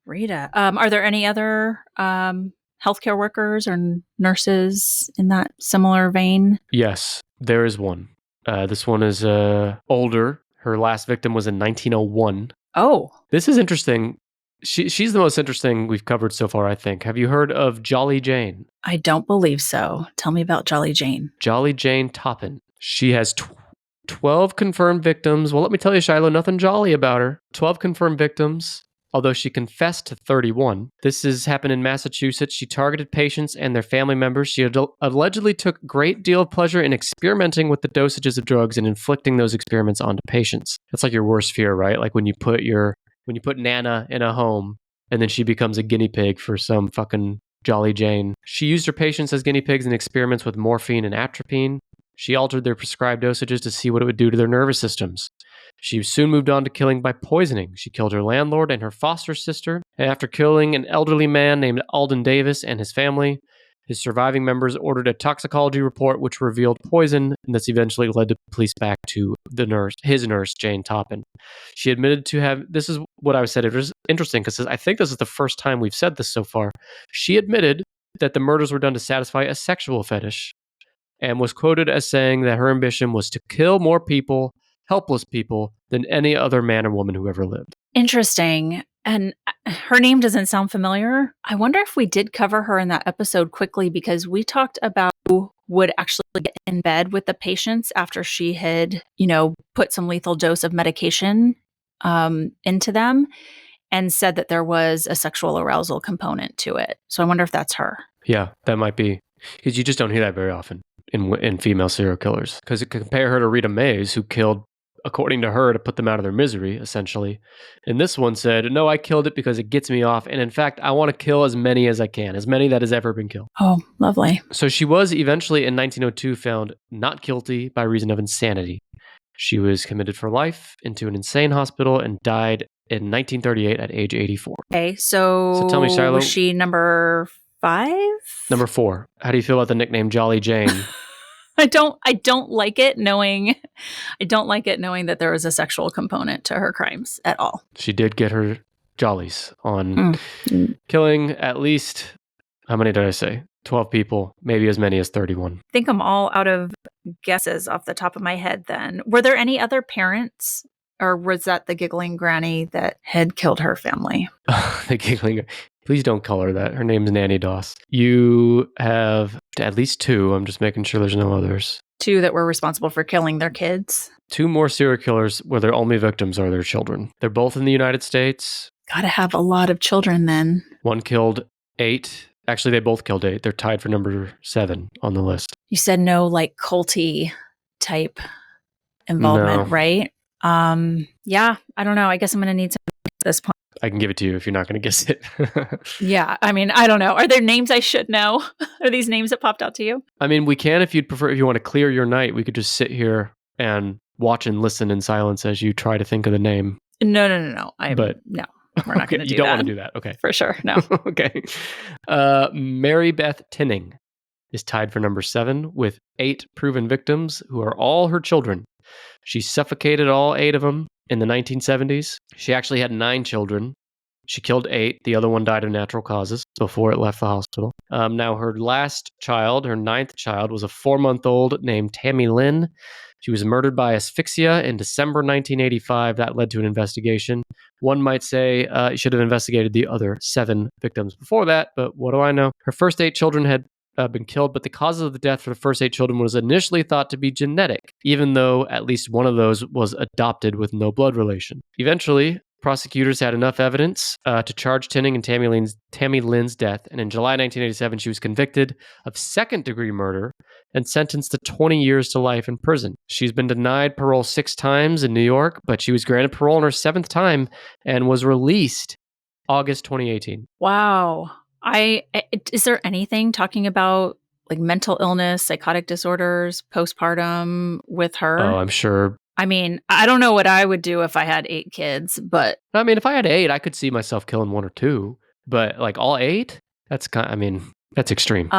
Rita. Are there any other healthcare workers or nurses in that similar vein? Yes, there is one. This one is older. Her last victim was in 1901. Oh. This is interesting. She's the most interesting we've covered so far, I think. Have you heard of Jolly Jane? I don't believe so. Tell me about Jolly Jane. Jolly Jane Toppan. She has 12 confirmed victims. Well, let me tell you, Shiloh, nothing jolly about her. 12 confirmed victims, although she confessed to 31. This has happened in Massachusetts. She targeted patients and their family members. She allegedly took a great deal of pleasure in experimenting with the dosages of drugs and inflicting those experiments onto patients. That's like your worst fear, right? Like when you put Nana in a home and then she becomes a guinea pig for some fucking Jolly Jane. She used her patients as guinea pigs in experiments with morphine and atropine. She altered their prescribed dosages to see what it would do to their nervous systems. She soon moved on to killing by poisoning. She killed her landlord and her foster sister. And after killing an elderly man named Alden Davis and his family, his surviving members ordered a toxicology report which revealed poison, and this eventually led the police back to his nurse, Jane Toppan. She admitted to have, this is what I said, it was interesting because I think this is the first time we've said this so far. She admitted that the murders were done to satisfy a sexual fetish and was quoted as saying that her ambition was to kill more people, helpless people, than any other man or woman who ever lived. Interesting. And her name doesn't sound familiar. I wonder if we did cover her in that episode quickly because we talked about who would actually get in bed with the patients after she had, put some lethal dose of medication into them and said that there was a sexual arousal component to it. So I wonder if that's her. Yeah, that might be. Because you just don't hear that very often in female serial killers. Because compare her to Reta Mays, who killed, according to her, to put them out of their misery, essentially. And this one said, no, I killed it because it gets me off. And in fact, I want to kill as many as I can, as many that has ever been killed. Oh, lovely. So she was eventually in 1902 found not guilty by reason of insanity. She was committed for life into an insane hospital and died in 1938 at age 84. Okay, so tell me, Shiloh, was she number 5? Number 4. How do you feel about the nickname Jolly Jane? I don't like it knowing that there was a sexual component to her crimes at all. She did get her jollies on killing at least, how many did I say? 12 people, maybe as many as 31. I think I'm all out of guesses off the top of my head then. Were there any other parents, or was that the giggling granny that had killed her family? The giggling. Please don't call her that. Her name's Nannie Doss. You have at least 2. I'm just making sure there's no others. 2 that were responsible for killing their kids. 2 more serial killers where their only victims are their children. They're both in the United States. Gotta have a lot of children then. One killed 8. Actually, they both killed 8. They're tied for number 7 on the list. You said no, like culty type involvement, right? Yeah, I don't know. I guess I'm going to need some at this point. I can give it to you if you're not going to guess it. Yeah, I mean, I don't know. Are there names I should know? Are these names that popped out to you? I mean, we can if you'd prefer. If you want to clear your night, we could just sit here and watch and listen in silence as you try to think of the name. No. No, we're not going to do that. You don't want to do that. Okay. For sure. No. Okay. Marybeth Tinning is tied for number 7 with 8 proven victims who are all her children. She suffocated all 8 of them in the 1970s. She actually had 9 children. She killed 8. The other one died of natural causes before it left the hospital. Now, her last child, her 9th child, was a 4-month-old named Tammy Lynn. She was murdered by asphyxia in December 1985. That led to an investigation. One might say you should have investigated the other 7 victims before that, but what do I know? Her first 8 children had been killed, but the cause of the death for the first 8 children was initially thought to be genetic, even though at least one of those was adopted with no blood relation. Eventually, prosecutors had enough evidence to charge Tinning and Tammy Lynn's death, and in July 1987, she was convicted of second-degree murder and sentenced to 20 years to life in prison. She's been denied parole 6 times in New York, but she was granted parole in her 7th time and was released August 2018. Wow. Is there anything talking about like mental illness, psychotic disorders, postpartum with her? Oh, I'm sure. I mean, I don't know what I would do if I had 8 kids, but... I mean, if I had 8, I could see myself killing 1 or 2. But like all 8? That's that's extreme.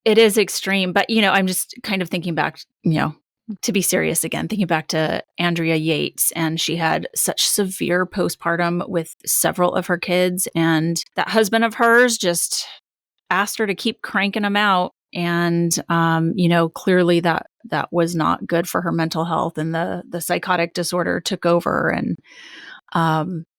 It is extreme, but I'm just kind of thinking back, to be serious again, thinking back to Andrea Yates, and she had such severe postpartum with several of her kids, and that husband of hers just asked her to keep cranking them out. And, clearly that was not good for her mental health, and the psychotic disorder took over. And,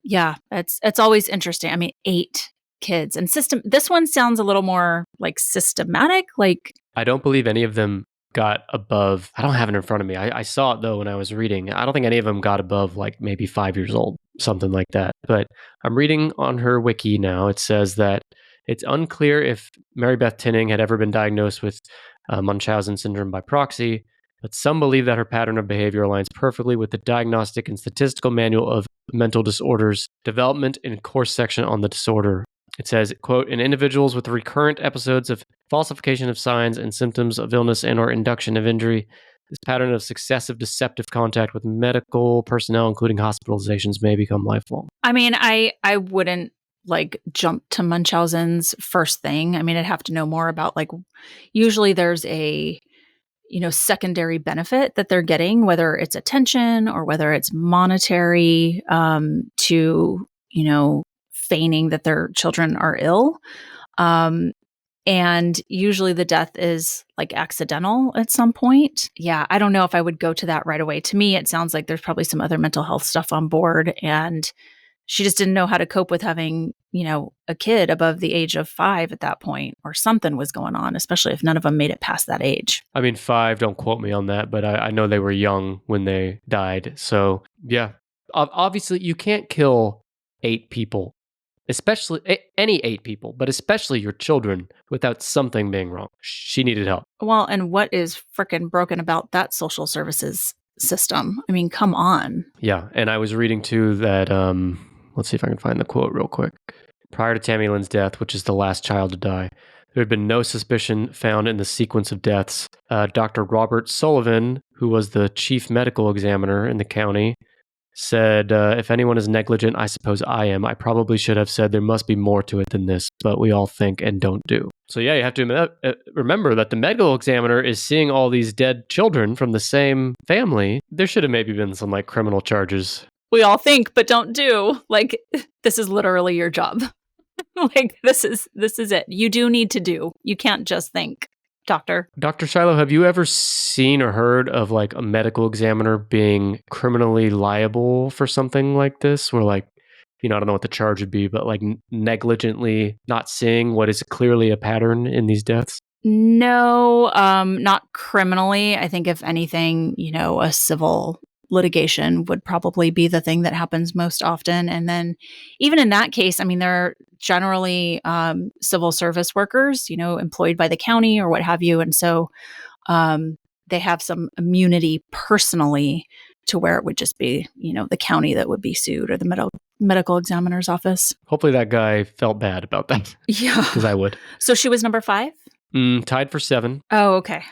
it's always interesting. I mean, 8 kids and this one sounds a little more like systematic. Like, I don't believe any of them got above, I don't have it in front of me. I saw it though when I was reading. I don't think any of them got above like maybe 5 years old, something like that. But I'm reading on her wiki now. It says that it's unclear if Marybeth Tinning had ever been diagnosed with Munchausen syndrome by proxy, but some believe that her pattern of behavior aligns perfectly with the Diagnostic and Statistical Manual of Mental Disorders Development and Course section on the disorder. It says, quote, in individuals with recurrent episodes of falsification of signs and symptoms of illness and or induction of injury, this pattern of successive deceptive contact with medical personnel, including hospitalizations, may become lifelong. I mean, I wouldn't like jump to Munchausen's first thing. I mean, I'd have to know more about, like, usually there's a, secondary benefit that they're getting, whether it's attention or whether it's monetary, to, feigning that their children are ill. And usually the death is like accidental at some point. Yeah, I don't know if I would go to that right away. To me, it sounds like there's probably some other mental health stuff on board, and she just didn't know how to cope with having, a kid above the age of 5 at that point, or something was going on, especially if none of them made it past that age. I mean, 5, don't quote me on that, but I know they were young when they died. So yeah, obviously you can't kill 8 people, especially any 8 people, but especially your children, without something being wrong. She needed help. Well, and what is frickin' broken about that social services system? I mean, come on. Yeah, and I was reading too that, let's see if I can find the quote real quick. Prior to Tammy Lynn's death, which is the last child to die, there had been no suspicion found in the sequence of deaths. Dr. Robert Sullivan, who was the chief medical examiner in the county, said, if anyone is negligent, I suppose I am. I probably should have said there must be more to it than this, but we all think and don't do. So yeah, you have to remember that the medical examiner is seeing all these dead children from the same family. There should have maybe been some like criminal charges. We all think, but don't do. Like, this is literally your job. Like, this is it. You do need to do. You can't just think. Dr. Shiloh, have you ever seen or heard of like a medical examiner being criminally liable for something like this? Where like, I don't know what the charge would be, but like negligently not seeing what is clearly a pattern in these deaths? No, not criminally. I think if anything, a civil litigation would probably be the thing that happens most often. And then even in that case, I mean, they're generally civil service workers, employed by the county or what have you. And so they have some immunity personally to where it would just be, the county that would be sued, or the medical examiner's office. Hopefully that guy felt bad about that. Yeah. Because I would. So she was number 5? Tied for 7. Oh, okay.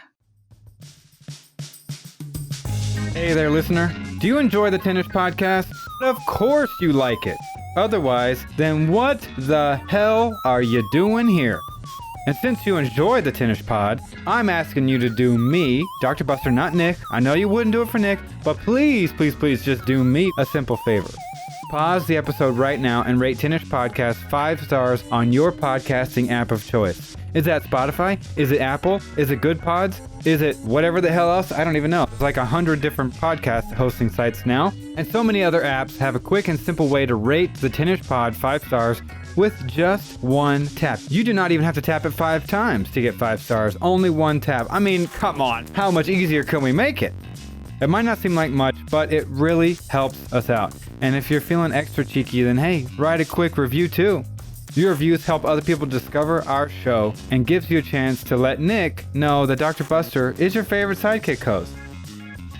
Hey there, listener. Do you enjoy the Tinnish podcast? Of course you like it. Otherwise, then what the hell are you doing here? And since you enjoy the Tinnish pod, I'm asking you to do me, Dr. Buster, not Nick. I know you wouldn't do it for Nick, but please, please, please just do me a simple favor. Pause the episode right now and rate Tinnish Podcast 5 stars on your podcasting app of choice. Is that Spotify? Is it Apple? Is it Good Pods? Is it whatever the hell else? I don't even know. There's like 100 different podcast hosting sites now. And so many other apps have a quick and simple way to rate the Tinnish Pod 5 stars with just one tap. You do not even have to tap it 5 times to get 5 stars. Only one tap. I mean, come on. How much easier can we make it? It might not seem like much, but it really helps us out. And if you're feeling extra cheeky, then hey, write a quick review too. Your reviews help other people discover our show and gives you a chance to let Nick know that Dr. Buster is your favorite sidekick host.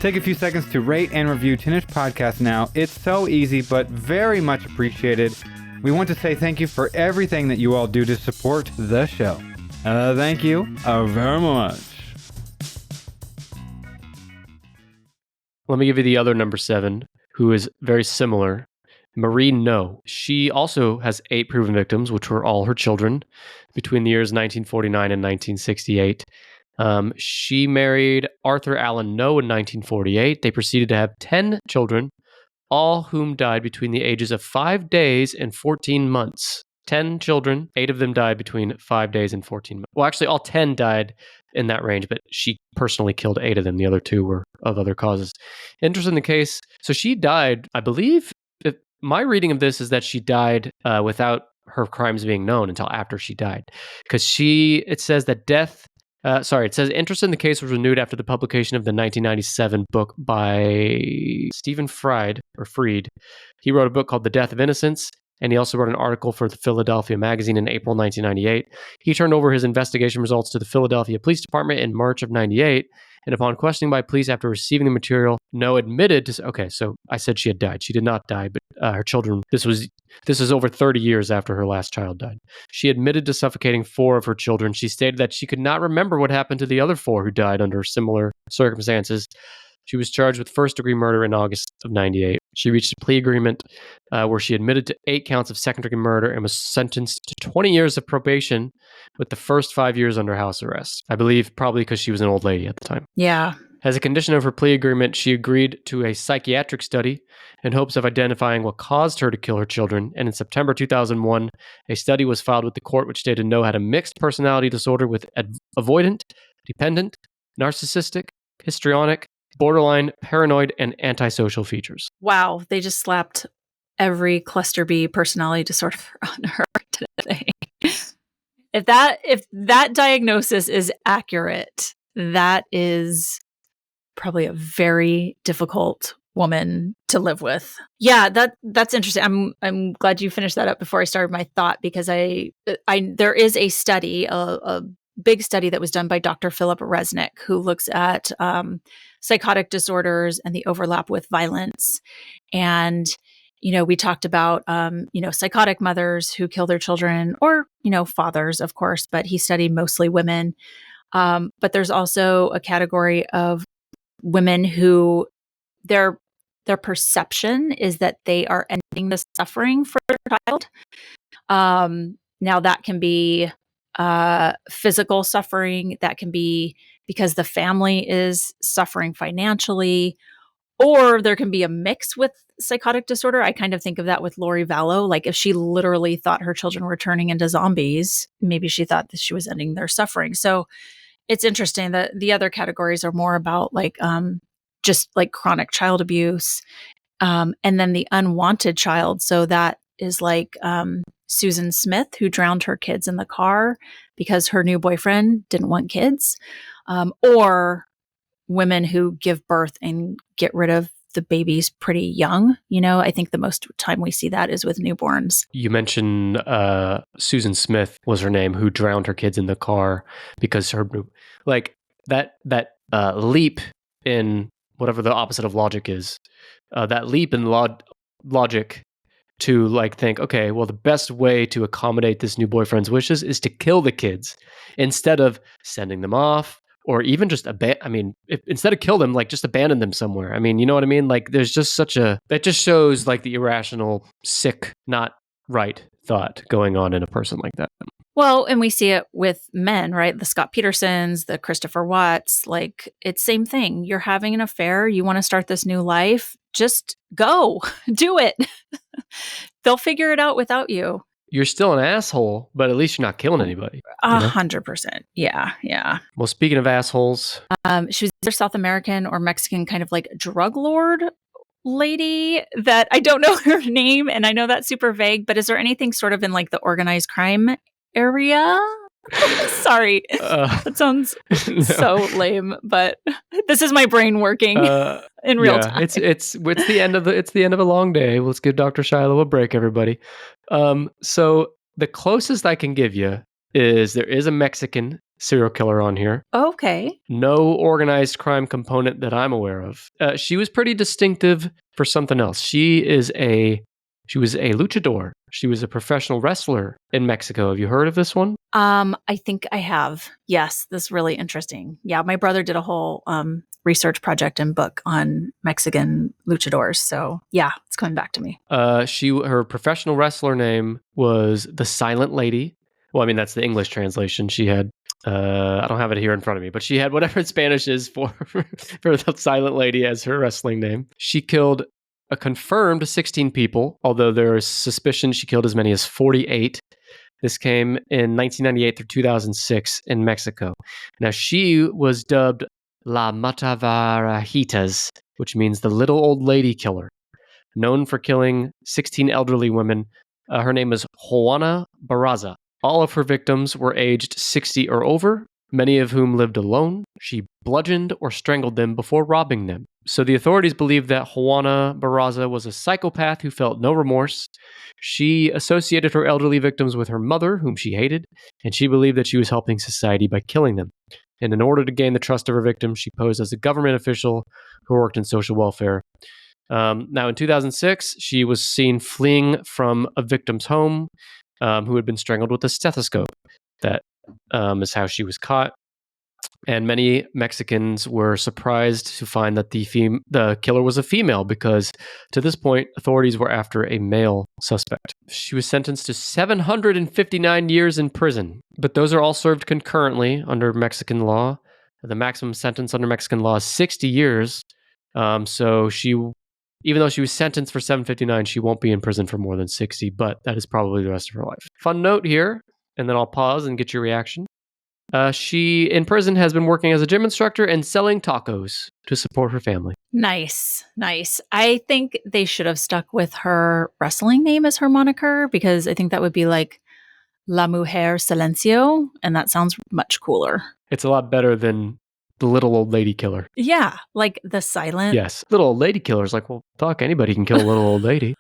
Take a few seconds to rate and review Tinnish Podcast now. It's so easy, but very much appreciated. We want to say thank you for everything that you all do to support the show. Thank you very much. Let me give you the other number 7, who is very similar. Marie, no. She also has 8 proven victims, which were all her children between the years 1949 and 1968. She married Arthur Allen Noe in 1948. They proceeded to have 10 children, all whom died between the ages of 5 days and 14 months. 10 children, 8 of them died between 5 days and 14 months. Well, actually, all 10 died in that range, but she personally killed 8 of them. The other 2 were of other causes. It in the case, so she died, I believe, my reading of this is that she died without her crimes being known until after she died. Because it says that it says interest in the case was renewed after the publication of the 1997 book by Stephen Fried. He wrote a book called The Death of Innocence, and he also wrote an article for the Philadelphia Magazine in April 1998. He turned over his investigation results to the Philadelphia Police Department in March of 98, and upon questioning by police after receiving the material, Noe admitted to... Okay, so I said she had died. She did not die, but her children... This is over 30 years after her last child died. She admitted to suffocating 4 of her children. She stated that she could not remember what happened to the other 4 who died under similar circumstances. She was charged with first-degree murder in August of 98. She reached a plea agreement where she admitted to 8 counts of second-degree murder and was sentenced to 20 years of probation with the first 5 years under house arrest. I believe probably because she was an old lady at the time. Yeah. As a condition of her plea agreement, she agreed to a psychiatric study in hopes of identifying what caused her to kill her children. And in September 2001, a study was filed with the court which stated Noe had a mixed personality disorder with avoidant, dependent, narcissistic, histrionic, borderline, paranoid, and antisocial features. Wow, they just slapped every cluster B personality disorder on her today. If that diagnosis is accurate, that is probably a very difficult woman to live with. Yeah, that's interesting. I'm glad you finished that up before I started my thought, because there is a study, a big study that was done by Dr. Philip Resnick, who looks at psychotic disorders and the overlap with violence. And, we talked about, psychotic mothers who kill their children, or, fathers, of course, but he studied mostly women. But there's also a category of women who their perception is that they are ending the suffering for their child. Now that can be physical suffering, that can be because the family is suffering financially, or there can be a mix with psychotic disorder. I kind of think of that with Lori Vallow. Like, if she literally thought her children were turning into zombies, maybe she thought that she was ending their suffering. So it's interesting that the other categories are more about just like chronic child abuse, and then the unwanted child. So that is like Susan Smith, who drowned her kids in the car because her new boyfriend didn't want kids, or women who give birth and get rid of the babies pretty young. I think the most time we see that is with newborns. You mentioned Susan Smith was her name, who drowned her kids in the car because that leap in whatever the opposite of logic is, that leap in logic to think, okay, well, the best way to accommodate this new boyfriend's wishes is to kill the kids instead of sending them off, or even just instead of kill them, just abandon them somewhere. You know what I mean? There's just that just shows the irrational, sick, not right thought going on in a person like that. Well, and we see it with men, right? The Scott Petersons, the Christopher Watts, it's same thing. You're having an affair. You want to start this new life. Just go, do it. They'll figure it out without you. You're still an asshole, but at least you're not killing anybody. 100%. Yeah. Well, speaking of assholes, she was either South American or Mexican, kind of drug lord lady that I don't know her name, and I know that's super vague, but is there anything sort of in the organized crime area? Sorry, that sounds so lame, but this is my brain working in real time. It's the end of a long day. Let's give Dr. Shiloh a break, everybody. So the closest I can give you is there is a Mexican serial killer on here. Okay. No organized crime component that I'm aware of. She was pretty distinctive for something else. She She was a luchador. She was a professional wrestler in Mexico. Have you heard of this one? I think I have. Yes, this is really interesting. Yeah, my brother did a whole research project and book on Mexican luchadors. So yeah, it's coming back to me. Her professional wrestler name was the Silent Lady. Well, I mean, that's the English translation. She had, I don't have it here in front of me, but she had whatever Spanish is for the Silent Lady as her wrestling name. She killed a confirmed 16 people, although there is suspicion she killed as many as 48. This came in 1998 through 2006 in Mexico. Now, she was dubbed La Matavarajitas, which means the little old lady killer. Known for killing 16 elderly women, her name is Juana Barraza. All of her victims were aged 60 or over, many of whom lived alone. She bludgeoned or strangled them before robbing them. So the authorities believe that Juana Barraza was a psychopath who felt no remorse. She associated her elderly victims with her mother, whom she hated, and she believed that she was helping society by killing them. And in order to gain the trust of her victims, she posed as a government official who worked in social welfare. Now, in 2006, she was seen fleeing from a victim's home who had been strangled with a stethoscope. That is how she was caught. And many Mexicans were surprised to find that the killer was a female because to this point, authorities were after a male suspect. She was sentenced to 759 years in prison, but those are all served concurrently under Mexican law. The maximum sentence under Mexican law is 60 years. So even though she was sentenced for 759, she won't be in prison for more than 60, but that is probably the rest of her life. Fun note here, and then I'll pause and get your reaction. She, in prison, has been working as a gym instructor and selling tacos to support her family. Nice. I think they should have stuck with her wrestling name as her moniker because I think that would be like La Mujer Silencio, and that sounds much cooler. It's a lot better than the little old lady killer. Yeah, like the silent. Yes, little old lady killer is like, well, fuck, anybody can kill a little old lady.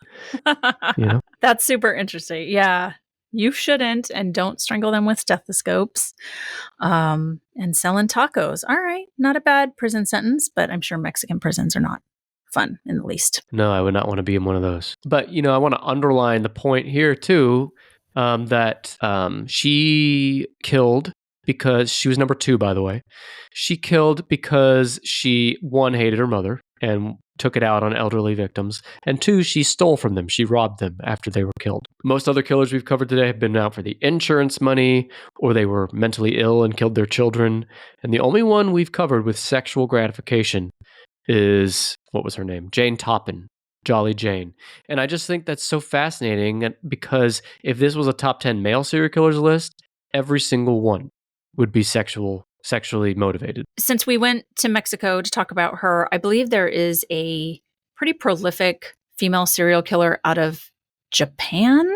You know? That's super interesting. Yeah. You shouldn't, and don't strangle them with stethoscopes. And selling tacos. All right. Not a bad prison sentence, but I'm sure Mexican prisons are not fun in the least. No, I would not want to be in one of those. But, I want to underline the point here, too, that she killed because she was number 2, by the way. She killed because she, 1, hated her mother and took it out on elderly victims, and 2, she stole from them. She robbed them after they were killed. Most other killers we've covered today have been out for the insurance money, or they were mentally ill and killed their children. And the only one we've covered with sexual gratification is, what was her name? Jane Toppan, Jolly Jane. And I just think that's so fascinating because if this was a top 10 male serial killers list, every single one would be sexually motivated. Since we went to Mexico to talk about her, I believe there is a pretty prolific female serial killer out of Japan,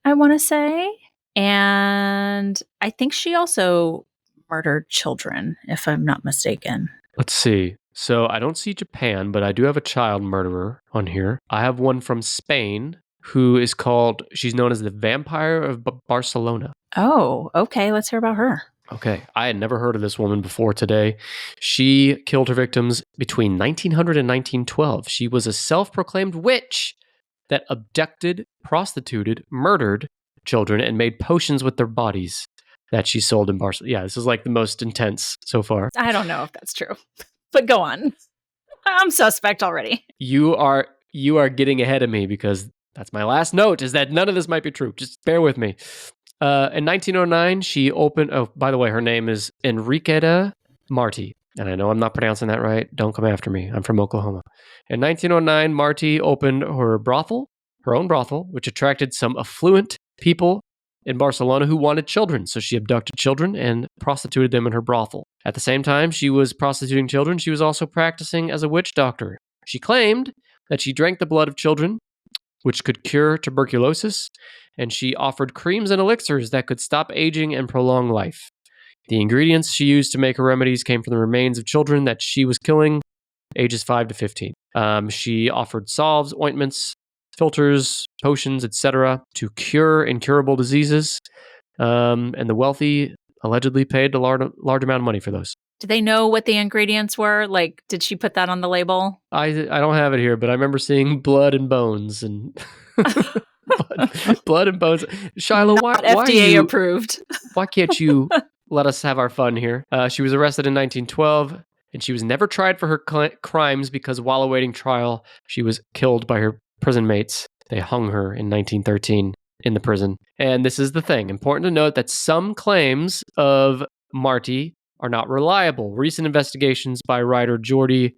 I want to say. And I think she also murdered children, if I'm not mistaken. Let's see. So I don't see Japan, but I do have a child murderer on here. I have one from Spain who is she's known as the Vampire of Barcelona. Oh, okay. Let's hear about her. Okay, I had never heard of this woman before today. She killed her victims between 1900 and 1912. She was a self-proclaimed witch that abducted, prostituted, murdered children, and made potions with their bodies that she sold in Barcelona. Yeah, this is like the most intense so far. I don't know if that's true, but go on. I'm suspect already. You are getting ahead of me because that's my last note, is that none of this might be true. Just bear with me. In 1909, she opened... Oh, by the way, her name is Enriqueta Martí. And I know I'm not pronouncing that right. Don't come after me. I'm from Oklahoma. In 1909, Martí opened her own brothel, which attracted some affluent people in Barcelona who wanted children. So she abducted children and prostituted them in her brothel. At the same time she was prostituting children, she was also practicing as a witch doctor. She claimed that she drank the blood of children, which could cure tuberculosis, and she offered creams and elixirs that could stop aging and prolong life. The ingredients she used to make her remedies came from the remains of children that she was killing, ages 5 to 15. She offered salves, ointments, filters, potions, etc. to cure incurable diseases, and the wealthy allegedly paid a large amount of money for those. Do they know what the ingredients were? Like, did she put that on the label? I don't have it here, but I remember seeing blood and bones and blood and bones. Shiloh, Not why FDA approved. why can't you let us have our fun here? She was arrested in 1912, and she was never tried for her crimes because while awaiting trial, she was killed by her prison mates. They hung her in 1913 in the prison. And this is the thing. Important to note that some claims of Martí are not reliable. Recent investigations by writer Jordi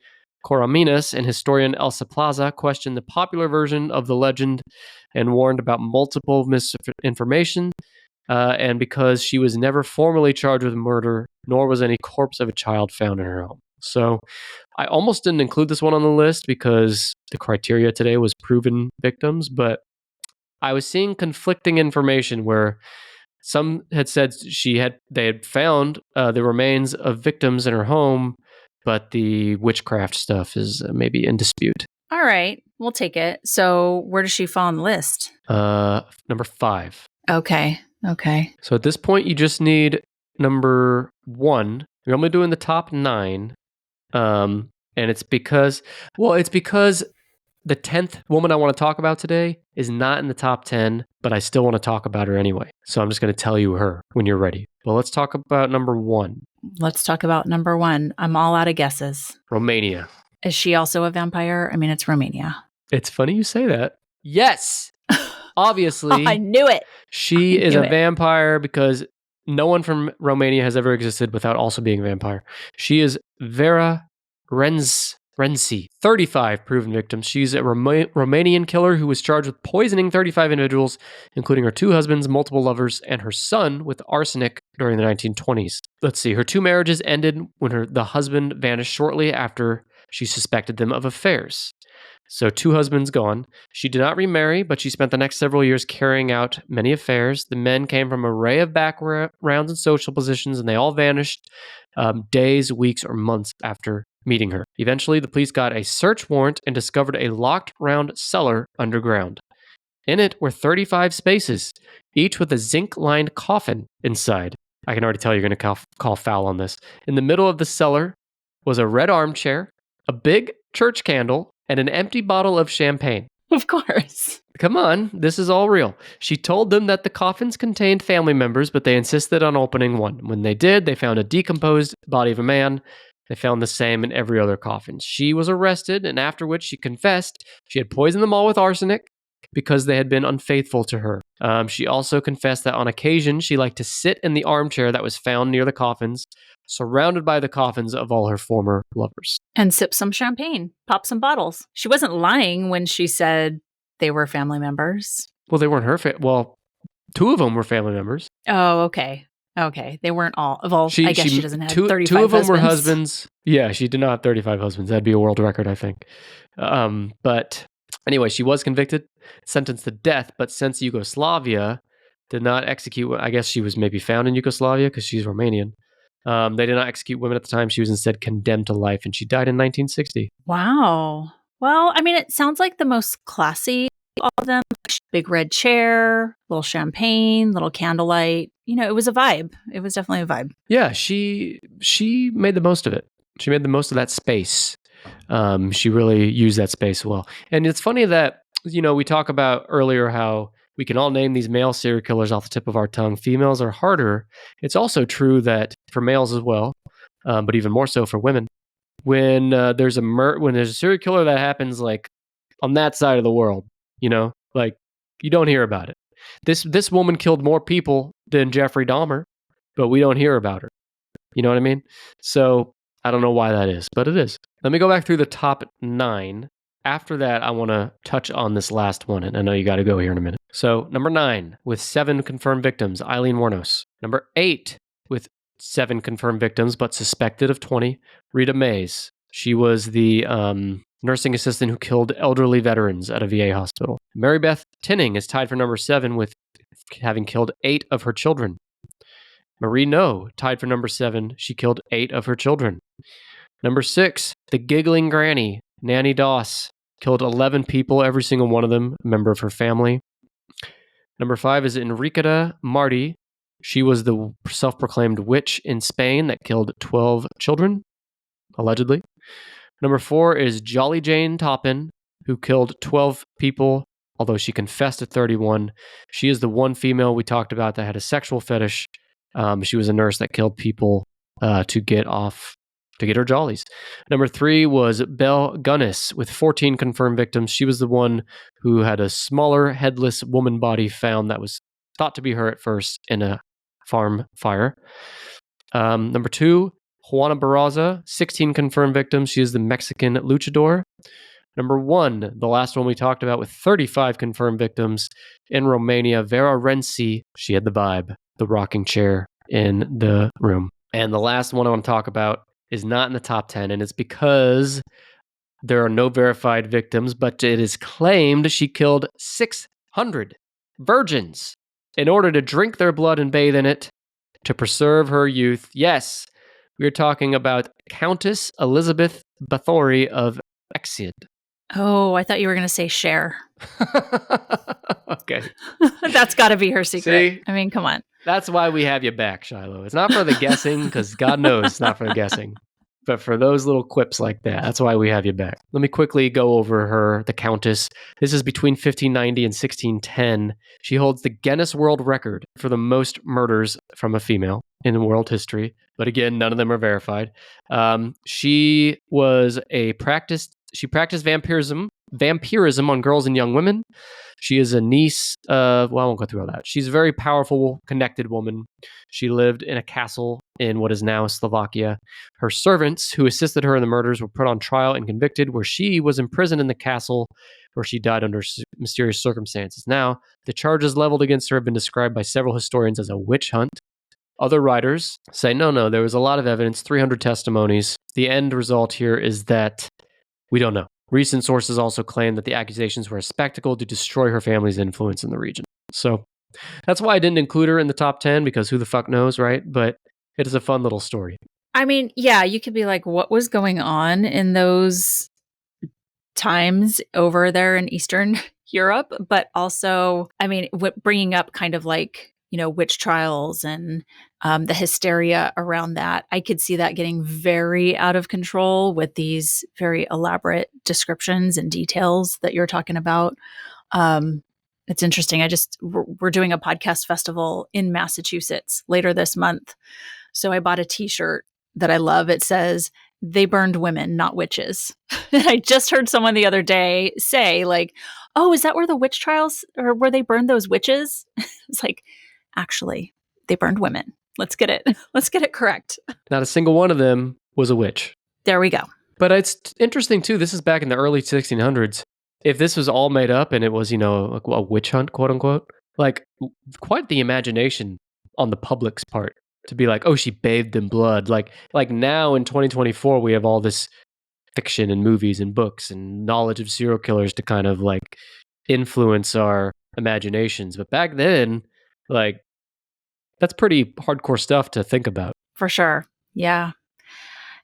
Coromines and historian Elsa Plaza questioned the popular version of the legend and warned about multiple misinformation. And because she was never formally charged with murder, nor was any corpse of a child found in her home. So I almost didn't include this one on the list because the criteria today was proven victims, but I was seeing conflicting information where some had said they had found the remains of victims in her home, but the witchcraft stuff is maybe in dispute. All right, we'll take it. So where does she fall on the list? Number 5. Okay. So at this point, you just need number 1. You're only doing the top 9. And it's because the 10th woman I want to talk about today is not in the top 10, but I still want to talk about her anyway. So I'm just going to tell you her when you're ready. But let's talk about number 1. Let's talk about number 1. I'm all out of guesses. Romania. Is she also a vampire? I mean, it's Romania. It's funny you say that. Yes! Obviously. I knew it. She is a vampire because no one from Romania has ever existed without also being a vampire. She is Vera Renczi, 35 proven victims. She's a Romanian killer who was charged with poisoning 35 individuals, including her 2 husbands, multiple lovers, and her son with arsenic during the 1920s. Let's see. Her 2 marriages ended when the husband vanished shortly after she suspected them of affairs. So 2 husbands gone. She did not remarry, but she spent the next several years carrying out many affairs. The men came from an array of backgrounds and social positions, and they all vanished days, weeks, or months after meeting her. Eventually, the police got a search warrant and discovered a locked round cellar underground. In it were 35 spaces, each with a zinc-lined coffin inside. I can already tell you're going to call foul on this. In the middle of the cellar was a red armchair, a big church candle, and an empty bottle of champagne. Of course. Come on, this is all real. She told them that the coffins contained family members, but they insisted on opening one. When they did, they found a decomposed body of a man. They found the same in every other coffin. She was arrested, and after which she confessed she had poisoned them all with arsenic because they had been unfaithful to her. She also confessed that on occasion she liked to sit in the armchair that was found near the coffins, surrounded by the coffins of all her former lovers. And sip some champagne, pop some bottles. She wasn't lying when she said they were family members. Well, they weren't her well, 2 of them were family members. Oh, okay. They weren't all. Well, I guess she doesn't have 35 2 of them husbands. were husbands. Yeah, she did not have 35 husbands. That'd be a world record, I think. But anyway, she was convicted, sentenced to death, but since Yugoslavia did not execute, I guess she was maybe found in Yugoslavia because she's Romanian. They did not execute women at the time. She was instead condemned to life, and she died in 1960. Wow. Well, I mean, it sounds like the most classy of all of them. Big red chair, little champagne, little candlelight. You know, it was a vibe. It was definitely a vibe. Yeah, she made the most of it. She made the most of that space. She really used that space well. And it's funny that, we talk about earlier how we can all name these male serial killers off the tip of our tongue. Females are harder. It's also true that for males as well, but even more so for women. When there's a serial killer that happens like on that side of the world, like you don't hear about it. This woman killed more people than Jeffrey Dahmer, but we don't hear about her. You know what I mean? So I don't know why that is, but it is. Let me go back through the top 9. After that, I want to touch on this last one, and I know you got to go here in a minute. So number 9, with 7 confirmed victims, Aileen Wuornos. Number 8, with 7 confirmed victims, but suspected of 20, Reta Mays. She was the nursing assistant who killed elderly veterans at a VA hospital. Marybeth Tinning is tied for number 7 with having killed 8 of her children. Marie No, tied for number 7. She killed 8 of her children. Number 6, the giggling granny, Nannie Doss, killed 11 people, every single one of them a member of her family. Number 5 is Enriqueta Martí, She was the self-proclaimed witch in Spain that killed 12 children, allegedly. Number 4 is Jolly Jane Toppan, who killed 12 people, although she confessed to 31. She is the one female we talked about that had a sexual fetish. She was a nurse that killed people to get her jollies. Number 3 was Belle Gunness with 14 confirmed victims. She was the one who had a smaller headless woman body found that was thought to be her at first in a farm fire. Number 2, Juana Barraza, 16 confirmed victims. She is the Mexican luchador. Number 1, the last one we talked about with 35 confirmed victims in Romania, Vera Renczi. She had the vibe, the rocking chair in the room. And the last one I want to talk about is not in the top 10, and it's because there are no verified victims, but it is claimed she killed 600 virgins in order to drink their blood and bathe in it to preserve her youth. Yes, we're talking about Countess Elizabeth Bathory of Exid. Oh, I thought you were going to say Cher. Okay. That's got to be her secret. See? I mean, come on. That's why we have you back, Shiloh. It's not for the guessing, because God knows it's not for the guessing. But for those little quips like that, that's why we have you back. Let me quickly go over her, the Countess. This is between 1590 and 1610. She holds the Guinness World Record for the most murders from a female in world history. But again, none of them are verified. She practiced vampirism on girls and young women. She is a niece of, well, I won't go through all that. She's a very powerful, connected woman. She lived in a castle in what is now Slovakia. Her servants who assisted her in the murders were put on trial and convicted, where she was imprisoned in the castle where she died under mysterious circumstances. Now, the charges leveled against her have been described by several historians as a witch hunt. Other writers say, no, there was a lot of evidence, 300 testimonies. The end result here is that we don't know. Recent sources also claim that the accusations were a spectacle to destroy her family's influence in the region. So that's why I didn't include her in the top 10, because who the fuck knows, right? But it is a fun little story. I mean, yeah, you could be like, what was going on in those times over there in Eastern Europe? But also, I mean, bringing up kind of like, witch trials and the hysteria around that. I could see that getting very out of control with these very elaborate descriptions and details that you're talking about. It's interesting. We're doing a podcast festival in Massachusetts later this month. So I bought a t-shirt that I love. It says, "They burned women, not witches." I just heard someone the other day say like, "Oh, is that where the witch trials, or where they burned those witches?" It's like, actually, they burned women. Let's get it correct. Not a single one of them was a witch. There we go. But it's interesting too. This is back in the early 1600s. If this was all made up and it was, a witch hunt, quote unquote, like quite the imagination on the public's part to be like, oh, she bathed in blood. Like now in 2024, we have all this fiction and movies and books and knowledge of serial killers to kind of like influence our imaginations. But back then, like, that's pretty hardcore stuff to think about. For sure. Yeah.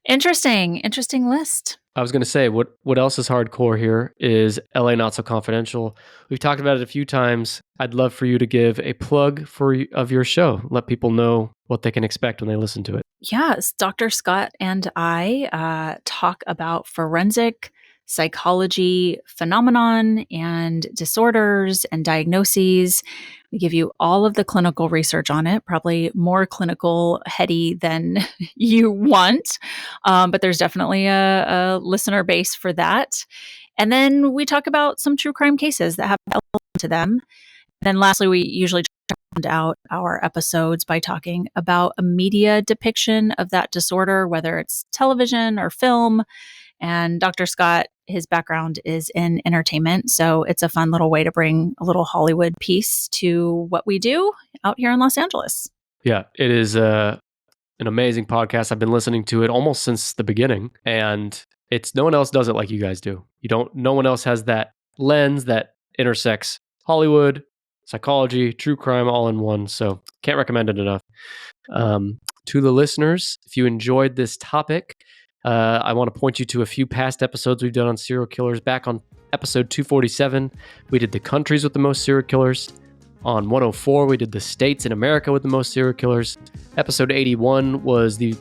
Interesting list. I was going to say, what else is hardcore here is LA Not So Confidential. We've talked about it a few times. I'd love for you to give a plug of your show. Let people know what they can expect when they listen to it. Yes, Dr. Scott and I talk about forensic psychology phenomenon and disorders and diagnoses. We give you all of the clinical research on it, probably more clinical heady than you want. But there's definitely a listener base for that. And then we talk about some true crime cases that have element to them. Then lastly, we usually round out our episodes by talking about a media depiction of that disorder, whether it's television or film. And Dr. Scott, his background is in entertainment. So it's a fun little way to bring a little Hollywood piece to what we do out here in Los Angeles. Yeah, it is an amazing podcast. I've been listening to it almost since the beginning, and no one else does it like you guys do. No one else has that lens that intersects Hollywood, psychology, true crime all in one. So can't recommend it enough. To the listeners, if you enjoyed this topic, I want to point you to a few past episodes we've done on serial killers. Back on episode 247, we did the countries with the most serial killers. On 104, we did the states in America with the most serial killers. Episode 81 was the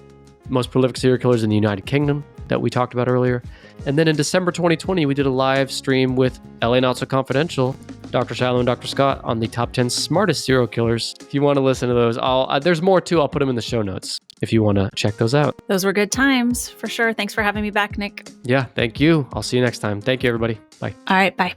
most prolific serial killers in the United Kingdom that we talked about earlier. And then in December 2020, we did a live stream with LA Not So Confidential, Dr. Shiloh and Dr. Scott on the top 10 smartest serial killers. If you want to listen to those, there's more too. I'll put them in the show notes if you want to check those out. Those were good times, for sure. Thanks for having me back, Nick. Yeah, thank you. I'll see you next time. Thank you, everybody. Bye. All right, bye.